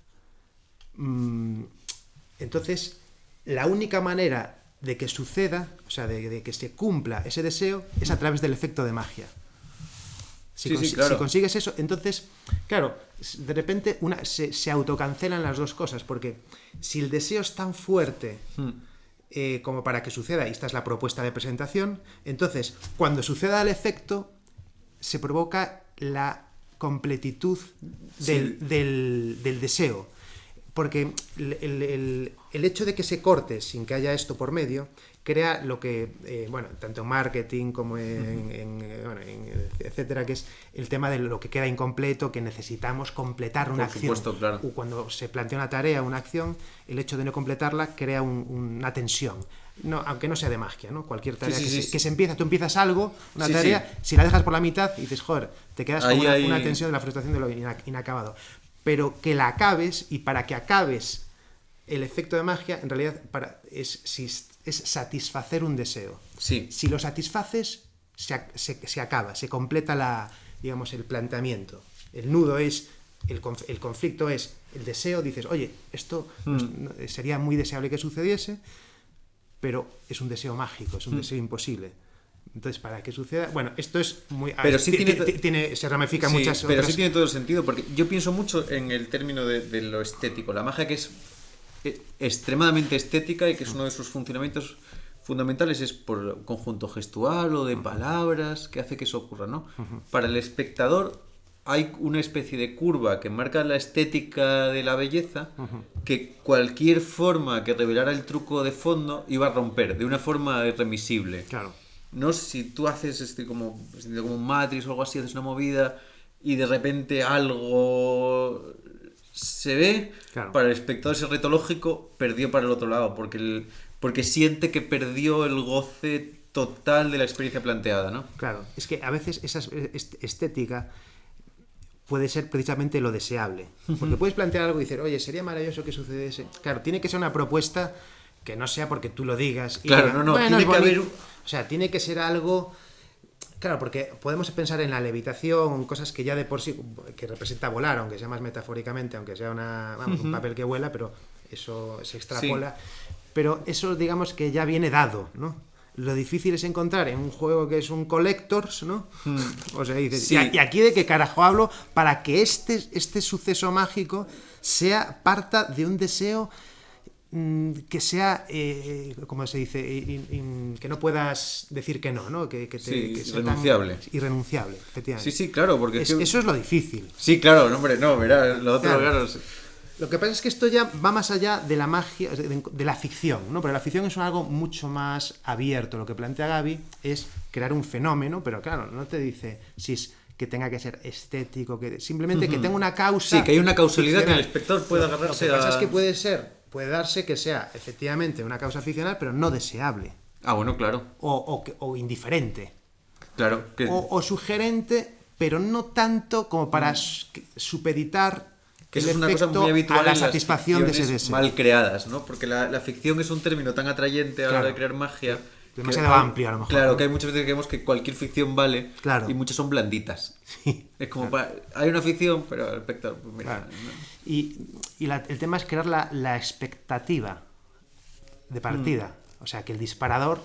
entonces la única manera de que suceda, o sea, de que se cumpla ese deseo, es a través del efecto de magia. Si consigues eso, entonces, claro, de repente se autocancelan las dos cosas, porque si el deseo es tan fuerte como para que suceda, y esta es la propuesta de presentación, entonces, cuando suceda el efecto, se provoca la completitud del deseo. Porque el hecho de que se corte sin que haya esto por medio crea lo que, tanto en marketing como en etcétera, que es el tema de lo que queda incompleto, que necesitamos completar una acción. Supuesto, claro. Cuando se plantea una tarea, una acción, el hecho de no completarla crea una tensión. No, aunque no sea de magia, ¿no? Cualquier tarea que se empieza, tú empiezas algo, una tarea, si la dejas por la mitad y dices, joder, te quedas con una tensión de la frustración de lo inacabado. Pero que la acabes, y para que acabes el efecto de magia, en realidad es satisfacer un deseo. Sí. Si lo satisfaces, se acaba, se completa el planteamiento. El nudo es, el conflicto es el deseo, dices, oye, esto sería muy deseable que sucediese, pero es un deseo mágico, es un deseo imposible. Entonces, para que suceda... Bueno, esto es muy... Pero sí se ramifica muchas pero otras... sí tiene todo el sentido, porque yo pienso mucho en el término de lo estético. La magia, que es extremadamente estética y que es uno de sus funcionamientos fundamentales, es por conjunto gestual o de palabras que hace que eso ocurra, ¿no? Para el espectador hay una especie de curva que marca la estética de la belleza que cualquier forma que revelara el truco de fondo iba a romper de una forma irremisible. Claro. No, si tú haces como un Matrix o algo así, haces una movida y de repente algo se ve, claro, para el espectador ese reto lógico perdió para el otro lado, porque siente que perdió el goce total de la experiencia planteada, ¿no? Claro, es que a veces esa estética puede ser precisamente lo deseable, porque puedes plantear algo y decir, oye, sería maravilloso que sucediese. Claro, tiene que ser una propuesta que no sea porque tú lo digas. Claro, tiene que haber... O sea, tiene que ser algo... Claro, porque podemos pensar en la levitación, cosas que ya de por sí, que representa volar, aunque sea más metafóricamente, aunque sea un papel que vuela, pero eso se extrapola. Sí. Pero eso, digamos, que ya viene dado, ¿no? Lo difícil es encontrar en un juego que es un Collectors, ¿no? O sea, dices, sí. ¿Y aquí de qué carajo hablo? Para que este suceso mágico parta de un deseo que sea, como se dice, que no puedas decir que no, ¿no? Que sea irrenunciable. Irrenunciable, efectivamente. Sí, claro, porque... Eso es lo difícil. Sí, claro, no, hombre, no, verá, lo otro, claro. Lo que pasa es que esto ya va más allá de la magia, de la ficción, ¿no? Pero la ficción es algo mucho más abierto. Lo que plantea Gaby es crear un fenómeno, pero claro, no te dice si es que tenga que ser estético, que simplemente que tenga una causa. Sí, que hay una causalidad ficcional, que el espectador pueda agarrarse a... Lo que pasa es que puede darse que sea efectivamente una causa ficcional, pero no deseable. Ah, bueno, claro. O indiferente. Claro. O sugerente, pero no tanto como para supeditar que es una cosa muy habitual a la satisfacción de ese deseo. Mal creadas, ¿no? Porque la ficción es un término tan atrayente a la hora de crear magia. Demasiado amplio, a lo mejor. Claro, ¿no? que hay muchas veces que creemos que cualquier ficción vale, claro, y muchas son blanditas. Sí, es como hay una ficción, pero el espectador, pues mira, claro. Y el tema es crear la expectativa de partida. O sea, que el disparador,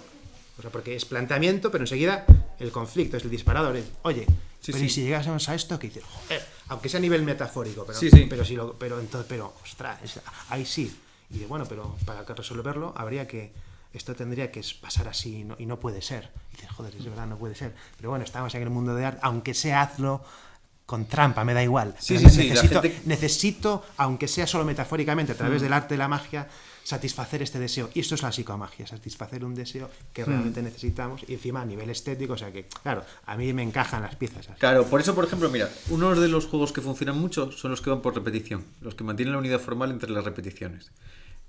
o sea, porque es planteamiento, pero enseguida el conflicto es el disparador. Oye, pero ¿y si llegásemos a esto? Que dices, joder, aunque sea a nivel metafórico, pero ostras, ahí sí. Y bueno, pero para resolverlo habría que... Esto tendría que pasar así y no puede ser. Y dices, joder, es verdad, no puede ser. Pero bueno, estamos en el mundo de arte, aunque sea hazlo con trampa, me da igual. Necesito, aunque sea solo metafóricamente, a través del arte de la magia, satisfacer este deseo. Y esto es la psicomagia, satisfacer un deseo que realmente necesitamos, y encima a nivel estético. O sea que, claro, a mí me encajan las piezas así. Claro, por eso, por ejemplo, mira, uno de los juegos que funcionan mucho son los que van por repetición, los que mantienen la unidad formal entre las repeticiones.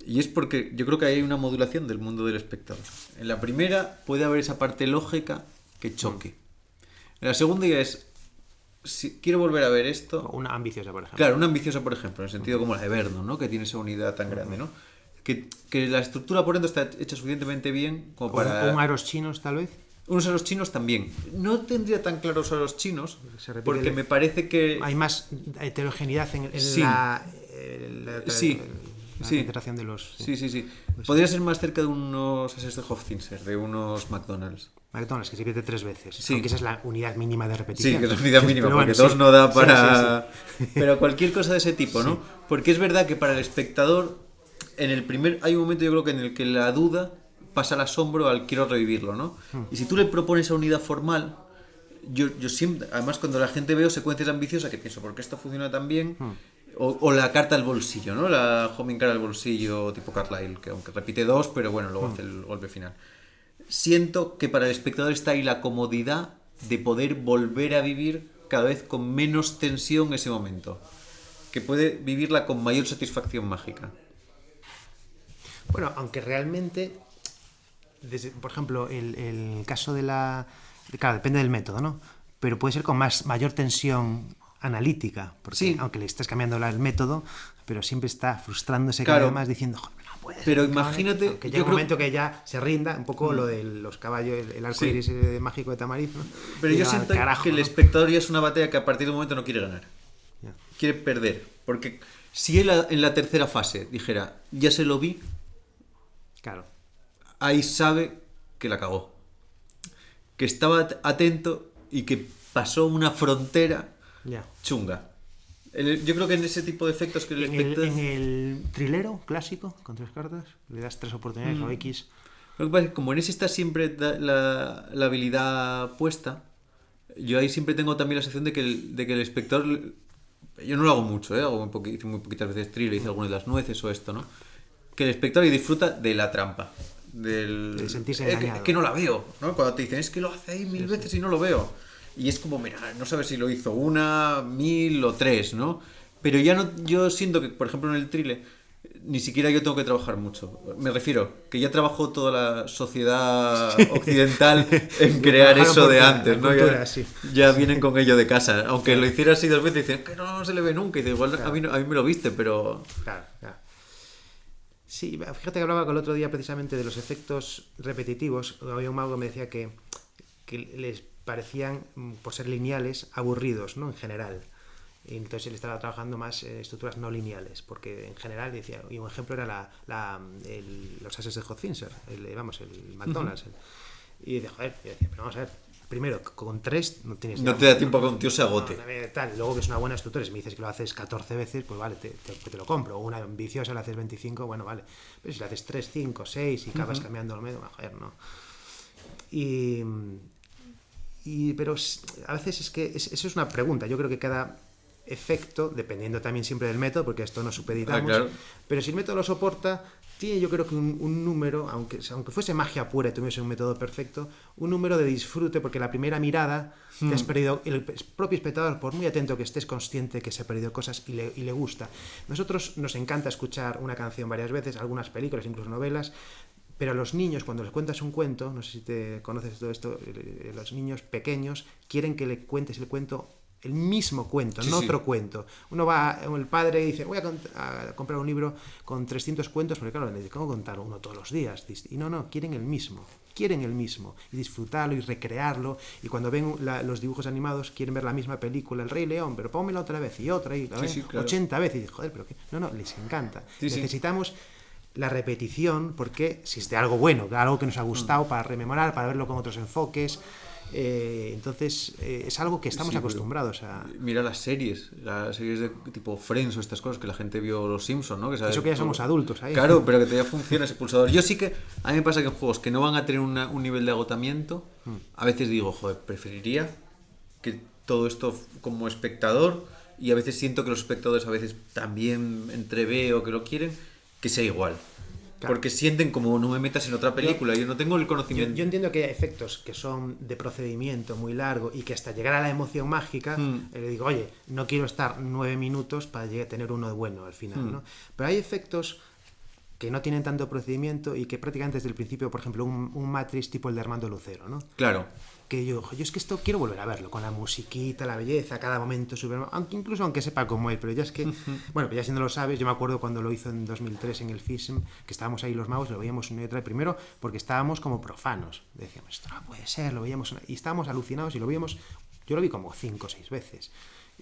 Y es porque yo creo que hay una modulación del mundo del espectador. En la primera puede haber esa parte lógica que choque. En la segunda ya es, si quiero volver a ver esto... Una ambiciosa, por ejemplo. Claro, una ambiciosa, por ejemplo, en el sentido como la de Vernon, ¿no? Que tiene esa unidad tan grande, ¿no? Que la estructura por dentro está hecha suficientemente bien como para... ¿Un aros chinos, tal vez? Unos aros chinos también. No tendría tan claros aros chinos, porque me parece que... Hay más heterogeneidad en sí. la... Sí. la Sí. concentración de los... Sí. Podría ser más cerca de unos SS de Hofzinser, de unos McDonald's. McDonald's, que se repite 3 veces. Sí. Aunque esa es la unidad mínima de repetición. Sí, que es la unidad mínima, Pero porque bueno, dos sí. no da Sí, para... sí. Pero cualquier cosa de ese tipo, ¿no? Porque es verdad que para el espectador, hay un momento yo creo que en el que la duda pasa al asombro al quiero revivirlo, ¿no? Y si tú le propones esa unidad formal, yo siempre, además cuando la gente veo secuencias ambiciosas que pienso, ¿por qué esto funciona tan bien? O la carta al bolsillo, ¿no? La homing card al bolsillo tipo Carlyle, que aunque repite 2, pero bueno, luego hace el golpe final. Siento que para el espectador está ahí la comodidad de poder volver a vivir cada vez con menos tensión ese momento. Que puede vivirla con mayor satisfacción mágica. Bueno, aunque realmente, por ejemplo, el caso de la... Claro, depende del método, ¿no? Pero puede ser con mayor tensión analítica, porque Sí. aunque le estés cambiando el método, pero siempre está frustrándose Claro. cada vez más diciendo, joder, no puede ser, Pero cabrón". imagínate, Aunque yo llega un creo- momento que ya se rinda, un poco lo de los caballos, el arco Sí. iris mágico de Tamariz, ¿no? Pero Y yo al siento carajo, que el ¿no? espectador ya es una batalla que a partir de un momento no quiere ganar. Ya. Quiere perder. Porque si él en la tercera fase dijera, ya se lo vi, Claro. ahí sabe que la cagó. Que estaba atento y que pasó una frontera Ya. chunga. Yo creo que en ese tipo de efectos que el En el, espectador... en el trilero clásico, con 3 cartas, le das 3 oportunidades o X. Lo que pasa es que como en ese está siempre la habilidad puesta, yo ahí siempre tengo también la sensación de que el espectador... Yo no lo hago mucho, hago hice muy poquitas veces thriller, hice algunas de las nueces o esto, ¿no? Que el espectador disfruta de la trampa. De sentirse que, engañado. que no la veo, ¿no? Cuando te dicen, es que lo hace ahí 1000 veces y no lo veo. Y es como, mira, no sabes si lo hizo 1, 1000 o 3, ¿no? Pero ya no, yo siento que, por ejemplo, en el thriller, ni siquiera yo tengo que trabajar mucho. Me refiero, que ya trabajó toda la sociedad occidental en crear trabajaron eso por de la antes, ¿no? cultura, Ya, sí. ya vienen con ello de casa. Aunque lo hiciera así 2 veces, dicen que no se le ve nunca. Y dice, igual a mí me lo viste, pero... Claro. Sí, fíjate que hablaba con el otro día precisamente de los efectos repetitivos. Había un mago que me decía que les parecían, por ser lineales, aburridos, ¿no? En general. Y entonces él estaba trabajando más estructuras no lineales, porque en general decía, y un ejemplo era los ases de Hofzinser, el McDonald's. Y decía, joder, pero vamos a ver, primero, con 3 no tienes... No te da tiempo a que un tío se agote. Tal, luego que es una buena estructura, si me dices que lo haces 14 veces, pues vale, te lo compro. O una ambiciosa la haces 25, bueno, vale. Pero si la haces 3, 5, 6 y acabas cambiando lo medio, joder, no. Pero a veces es que eso es una pregunta. Yo creo que cada efecto, dependiendo también siempre del método, porque esto no supeditamos, claro. pero si el método lo soporta, tiene yo creo que un número, aunque fuese magia pura y tuviese un método perfecto, un número de disfrute, porque la primera mirada te has perdido, el propio espectador, por muy atento que estés, consciente que se ha perdido cosas y le gusta. Nosotros nos encanta escuchar una canción varias veces, algunas películas, incluso novelas, pero a los niños, cuando les cuentas un cuento, no sé si te conoces todo esto, los niños pequeños quieren que le cuentes el cuento, el mismo cuento, Sí, no sí. otro cuento. Uno va, el padre dice, voy a comprar un libro con 300 cuentos, porque claro, necesito contar uno todos los días. Y no, quieren el mismo, y disfrutarlo y recrearlo, y cuando ven los dibujos animados quieren ver la misma película, El Rey León, pero pónmela otra vez, y otra, y la ven Sí, claro. 80 veces, y dices, joder, pero qué, no, les encanta. Sí, sí. Necesitamos la repetición, porque si es de algo bueno, de algo que nos ha gustado, para rememorar, para verlo con otros enfoques. Entonces es algo que estamos Sí, acostumbrados a... Mira las series de tipo Friends o estas cosas que la gente vio Los Simpsons, ¿no? Eso que ya somos adultos ahí. Claro, pero que todavía funciona ese pulsador. Yo sí que, a mí me pasa que en juegos que no van a tener un nivel de agotamiento, a veces digo, joder, preferiría que todo esto como espectador, y a veces siento que los espectadores a veces también entreveo que lo quieren, que sea igual. Claro. Porque sienten como no me metas en otra película, yo no tengo el conocimiento. Yo entiendo que hay efectos que son de procedimiento muy largo y que hasta llegar a la emoción mágica, le digo, oye, no quiero estar 9 minutos para tener uno bueno al final, ¿no? Pero hay efectos que no tienen tanto procedimiento y que prácticamente desde el principio, por ejemplo, un Matrix tipo el de Armando Lucero, ¿no? Claro. Que yo es que esto quiero volver a verlo, con la musiquita, la belleza, cada momento incluso aunque sepa cómo es, pero ya es que, bueno, pues ya si no lo sabes, yo me acuerdo cuando lo hizo en 2003 en el FISM, que estábamos ahí los magos, lo veíamos una y otra, primero porque estábamos como profanos, decíamos, esto no puede ser, lo veíamos, y estábamos alucinados y lo veíamos, yo lo vi como 5 o 6 veces,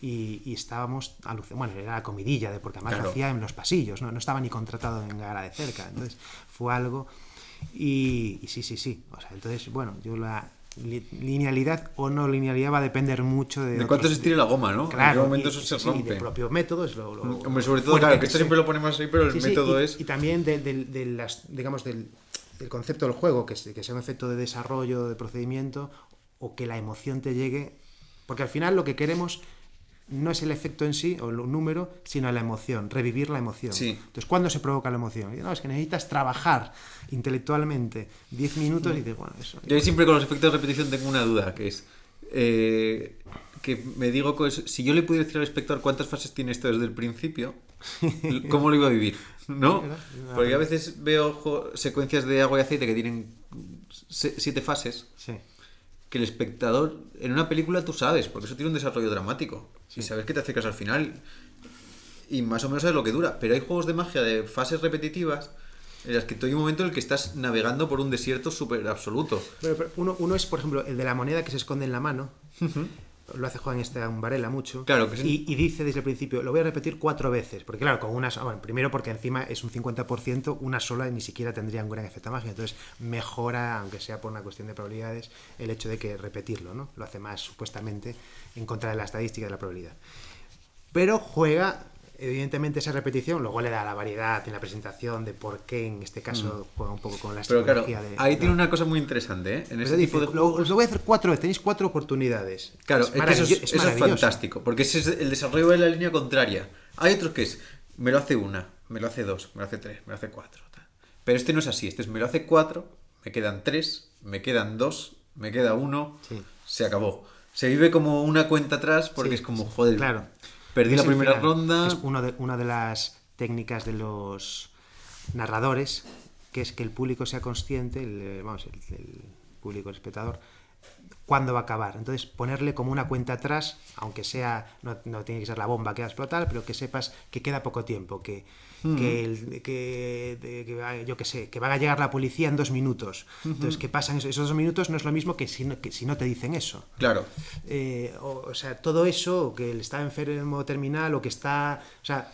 y estábamos bueno, era la comidilla, porque además Claro. lo hacía en los pasillos, ¿no? No estaba ni contratado en Gala de cerca, entonces fue algo, y sí, o sea, entonces, bueno, yo la linealidad o no linealidad va a depender mucho de De cuánto se estire la goma, ¿no? Claro, en qué momento eso se sí, rompe. del propio método es Hombre, sobre todo, fuerte claro, que esto sí. siempre lo ponemos ahí, pero el Sí, sí, método y, es... y también digamos del concepto del juego, que sea un efecto de desarrollo, de procedimiento, o que la emoción te llegue, porque al final lo que queremos no es el efecto en sí o el número, sino la emoción, revivir la emoción. Sí. Entonces, ¿cuándo se provoca la emoción? No, es que necesitas trabajar intelectualmente 10 minutos y dices, bueno, eso... Yo siempre con los efectos de repetición tengo una duda, que es que me digo, si yo le pudiera decir al espectador cuántas fases tiene esto desde el principio, ¿cómo lo iba a vivir? ¿No? Porque a veces veo secuencias de agua y aceite que tienen 7 fases, Sí. que el espectador, en una película tú sabes, porque eso tiene un desarrollo dramático, y sabes que te acercas al final, y más o menos sabes lo que dura, pero hay juegos de magia de fases repetitivas en las que tú hay un momento en el que estás navegando por un desierto súper absoluto. Pero uno es, por ejemplo, el de la moneda que se esconde en la mano. Lo hace Juan Varela mucho. Claro que sí. Y dice desde el principio, lo voy a repetir 4 veces. Porque claro, con una bueno, primero porque encima es un 50%, una sola ni siquiera tendría un gran efecto mágico. Entonces mejora, aunque sea por una cuestión de probabilidades, el hecho de que repetirlo, ¿no? Lo hace más supuestamente en contra de la estadística de la probabilidad. Pero juega, evidentemente, esa repetición, luego le da la variedad en la presentación de por qué en este caso juega un poco con la Pero claro, estrategia de... ahí tiene una cosa muy interesante, ¿eh? En Pero ese dice, tipo de juegos... os lo voy a hacer 4 veces, tenéis 4 oportunidades. Claro, es que eso es maravilloso. fantástico, porque ese es el desarrollo de la línea contraria. Hay otros que es, me lo hace una, me lo hace 2, me lo hace 3, me lo hace 4. Pero este no es así, este es, me lo hace 4, me quedan 3, me quedan 2, me queda 1, Sí. se acabó. Se vive como una cuenta atrás porque Sí, es como, joder, claro. perdí Es la el primera final, ronda. que es una de las técnicas de los narradores, que es que el público sea consciente, el público, el espectador, cuándo va a acabar. Entonces, ponerle como una cuenta atrás, aunque sea, no tiene que ser la bomba que va a explotar, pero que sepas que queda poco tiempo, que yo qué sé, que va a llegar la policía en 2 minutos. Entonces, que pasan esos 2 minutos no es lo mismo que si no te dicen eso. Claro. O sea, todo eso, que él está enfermo terminal o que está... O sea,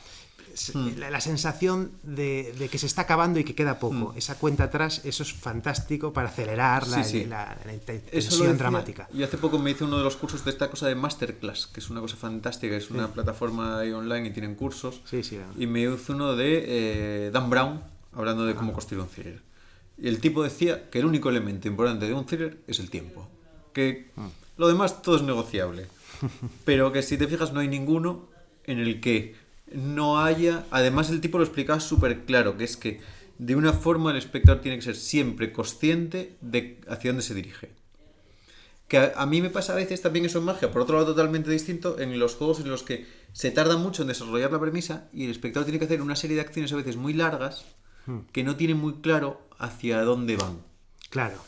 la sensación de que se está acabando y que queda poco. Esa cuenta atrás, eso es fantástico para acelerar la tensión dramática. Y hace poco me hice uno de los cursos de esta cosa de Masterclass, que es una cosa fantástica, es una plataforma ahí online y tienen cursos. Sí. Y me hice uno de Dan Brown, hablando de cómo construir un thriller. Y el tipo decía que el único elemento importante de un thriller es el tiempo. Que lo demás todo es negociable. Pero que si te fijas no hay ninguno en el que no haya... Además el tipo lo explicaba súper claro, que es que de una forma el espectador tiene que ser siempre consciente de hacia dónde se dirige. Que a mí me pasa a veces también eso en magia, por otro lado totalmente distinto, en los juegos en los que se tarda mucho en desarrollar la premisa y el espectador tiene que hacer una serie de acciones a veces muy largas que no tiene muy claro hacia dónde van. Claro.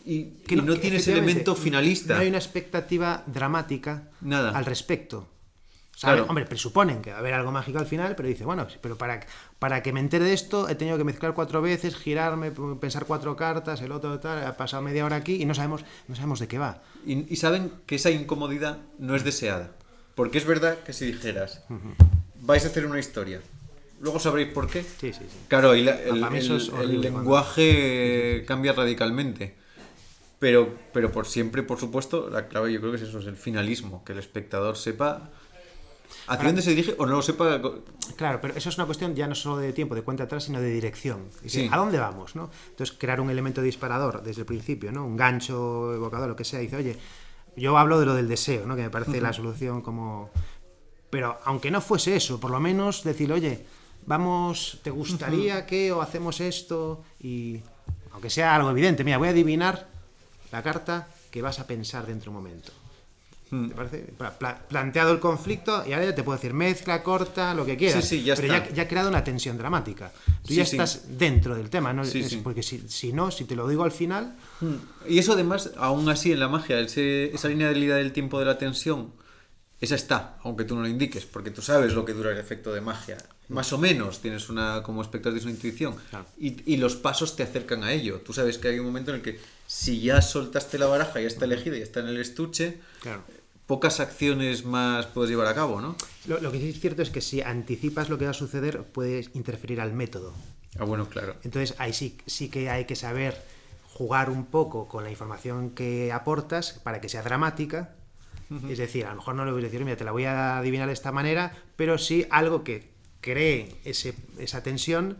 Y no tiene ese elemento finalista. No hay una expectativa dramática Nada. al respecto. O sea, Claro. hombre, presuponen que va a haber algo mágico al final, pero dice, bueno, pero para que me entere de esto he tenido que mezclar 4 veces, girarme, pensar 4 cartas, el otro tal, ha pasado media hora aquí y no sabemos de qué va. Y saben que esa incomodidad no es deseada. Porque es verdad que si dijeras, vais a hacer una historia, luego sabréis por qué. Sí. Claro, y Para mí eso es el horrible lenguaje cambia radicalmente. Pero por siempre, por supuesto, la clave yo creo que es eso, es el finalismo, que el espectador sepa hacia dónde se dirige o no lo sepa. Claro, pero eso es una cuestión ya no solo de tiempo, de cuenta atrás, sino de dirección. Sí. ¿A dónde vamos? ¿No? Entonces, crear un elemento disparador desde el principio, ¿no? Un gancho, evocador, lo que sea. Dice, oye, yo hablo de lo del deseo, ¿no? Que me parece la solución como... Pero aunque no fuese eso, por lo menos decir, oye, vamos, ¿te gustaría que o hacemos esto? Y aunque sea algo evidente, mira, voy a adivinar la carta que vas a pensar dentro de un momento. ¿Te parece? Planteado el conflicto y ahora ya te puedo decir mezcla, corta, lo que quieras. Sí, ya pero está. ya ha creado una tensión dramática. Tú Sí, ya sí. estás dentro del tema, ¿no? Sí. Porque si no, si te lo digo al final... Y eso además, aún así en la magia, esa linealidad del tiempo de la tensión, esa está, aunque tú no lo indiques, porque tú sabes lo que dura el efecto de magia. Más o menos tienes como espectador tienes una intuición. Claro. Y los pasos te acercan a ello. Tú sabes que hay un momento en el que si ya soltaste la baraja, ya está elegida, ya está en el estuche, Claro. pocas acciones más puedes llevar a cabo, ¿no? Lo que sí es cierto es que si anticipas lo que va a suceder, puedes interferir al método. Ah, bueno, claro. Entonces ahí sí que hay que saber jugar un poco con la información que aportas para que sea dramática. Es decir, a lo mejor no le voy a decir, mira, te la voy a adivinar de esta manera, pero sí algo que cree esa tensión,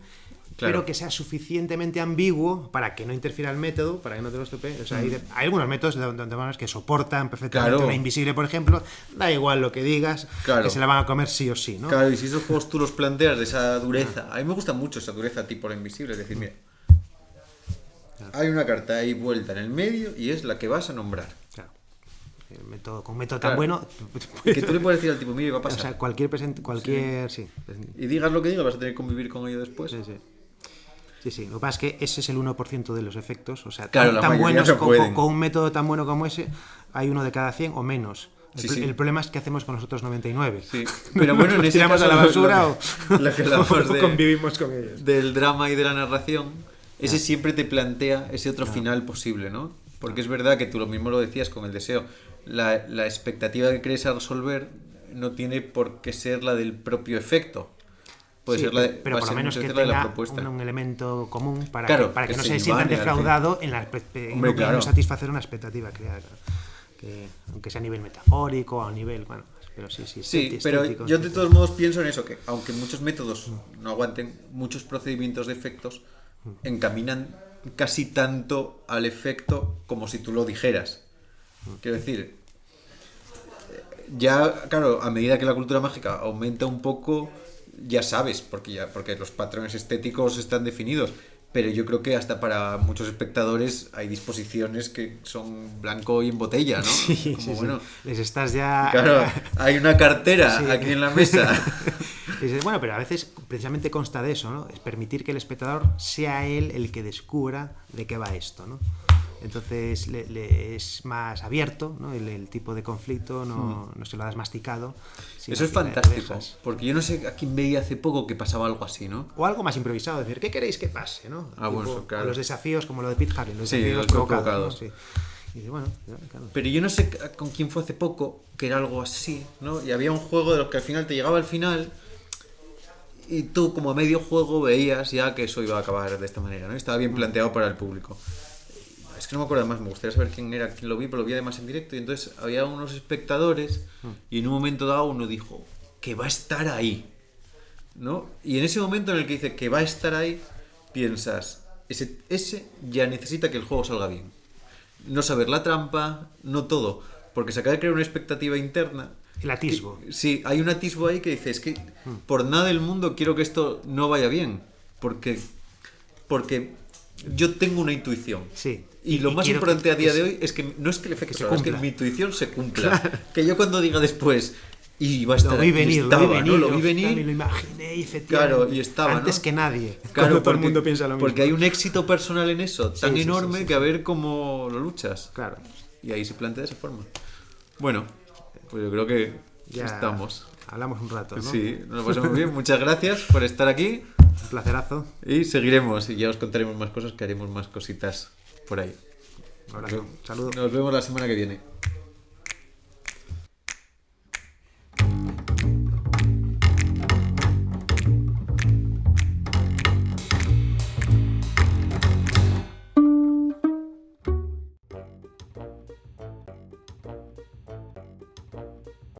claro, pero que sea suficientemente ambiguo para que no interfiera el método, para que no te lo estropee. O sea, hay algunos métodos donde que soportan perfectamente claro, una invisible, por ejemplo, da igual lo que digas, claro, que se la van a comer sí o sí, ¿no? Claro, y si esos juegos tú los planteas de esa dureza, a mí me gusta mucho esa dureza tipo la invisible, es decir, mira, hay una carta ahí vuelta en el medio y es la que vas a nombrar. Claro. Con un método tan bueno que tú le puedes decir al tipo, mira, va a pasar. O sea, cualquier sí. Y digas lo que digas, vas a tener que convivir con ello después. Sí. Lo que pasa es que ese es el 1% de los efectos. O sea, claro, tan buenos con un método tan bueno como ese, hay uno de cada 100 o menos. El problema es que hacemos con los otros 99. Sí. Pero bueno, en ese tiramos caso, a la basura o convivimos con ellos. Del drama y de la narración, ese siempre te plantea ese otro final posible, ¿no? Porque es verdad que tú lo mismo lo decías con el deseo. La expectativa que crees a resolver no tiene por qué ser la del propio efecto. Puede ser la pero por lo menos que tenga un elemento común para que no se sientan defraudado en no satisfacer una expectativa creada. Aunque sea a nivel metafórico o a nivel, bueno, pero sí, pero yo de todos modos pienso en eso, que aunque muchos métodos no aguanten, muchos procedimientos de efectos encaminan casi tanto al efecto como si tú lo dijeras. Quiero decir, ya, claro, a medida que la cultura mágica aumenta un poco, ya sabes, porque los patrones estéticos están definidos. Pero yo creo que hasta para muchos espectadores hay disposiciones que son blanco y en botella, ¿no? Sí, bueno, les estás ya... Claro, hay una cartera aquí en la mesa. Bueno, pero a veces precisamente consta de eso, ¿no? Es permitir que el espectador sea él el que descubra de qué va esto, ¿no? Entonces le es más abierto, ¿no? El tipo de conflicto no se lo das masticado. Eso es fantástico, porque yo no sé a quién veía hace poco que pasaba algo así, ¿no? O algo más improvisado, decir, ¿qué queréis que pase? ¿No? Bueno, claro. Los desafíos como lo de Pete Harley, los desafíos provocados. ¿no? Sí. Y dice, bueno, claro. Pero yo no sé con quién fue hace poco que era algo así, ¿no? Y había un juego de los que al final te llegaba al final y tú como a medio juego veías ya que eso iba a acabar de esta manera, ¿no? Y estaba bien planteado para el público. Es que no me acuerdo más, me gustaría saber quién era, quién lo vi, pero lo vi además en directo. Y entonces había unos espectadores y en un momento dado uno dijo que va a estar ahí, ¿no? Y en ese momento en el que dice que va a estar ahí, piensas, ese ya necesita que el juego salga bien. No saber la trampa, no todo, porque se acaba de crear una expectativa interna. El atisbo. Sí, hay un atisbo ahí que dice, es que por nada del mundo quiero que esto no vaya bien, porque yo tengo una intuición. Sí. Y lo más importante a día de hoy es que no es que el efecto salga, es que mi intuición se cumpla. Claro. Que yo cuando diga después y va a estar lo vi venir, lo vi venir, me lo imaginé y claro, y estaba antes que nadie. Claro, todo el mundo piensa lo mismo. Porque hay un éxito personal en eso tan enorme que a ver cómo lo luchas. Claro. Y ahí se plantea de esa forma. Bueno, pues yo creo que ya estamos. Hablamos un rato, ¿no? Sí, nos lo pasamos bien. Muchas gracias por estar aquí. Un placerazo. Y seguiremos y ya os contaremos más cosas, que haremos más cositas por ahí. Un abrazo. Saludos. Nos vemos la semana que viene.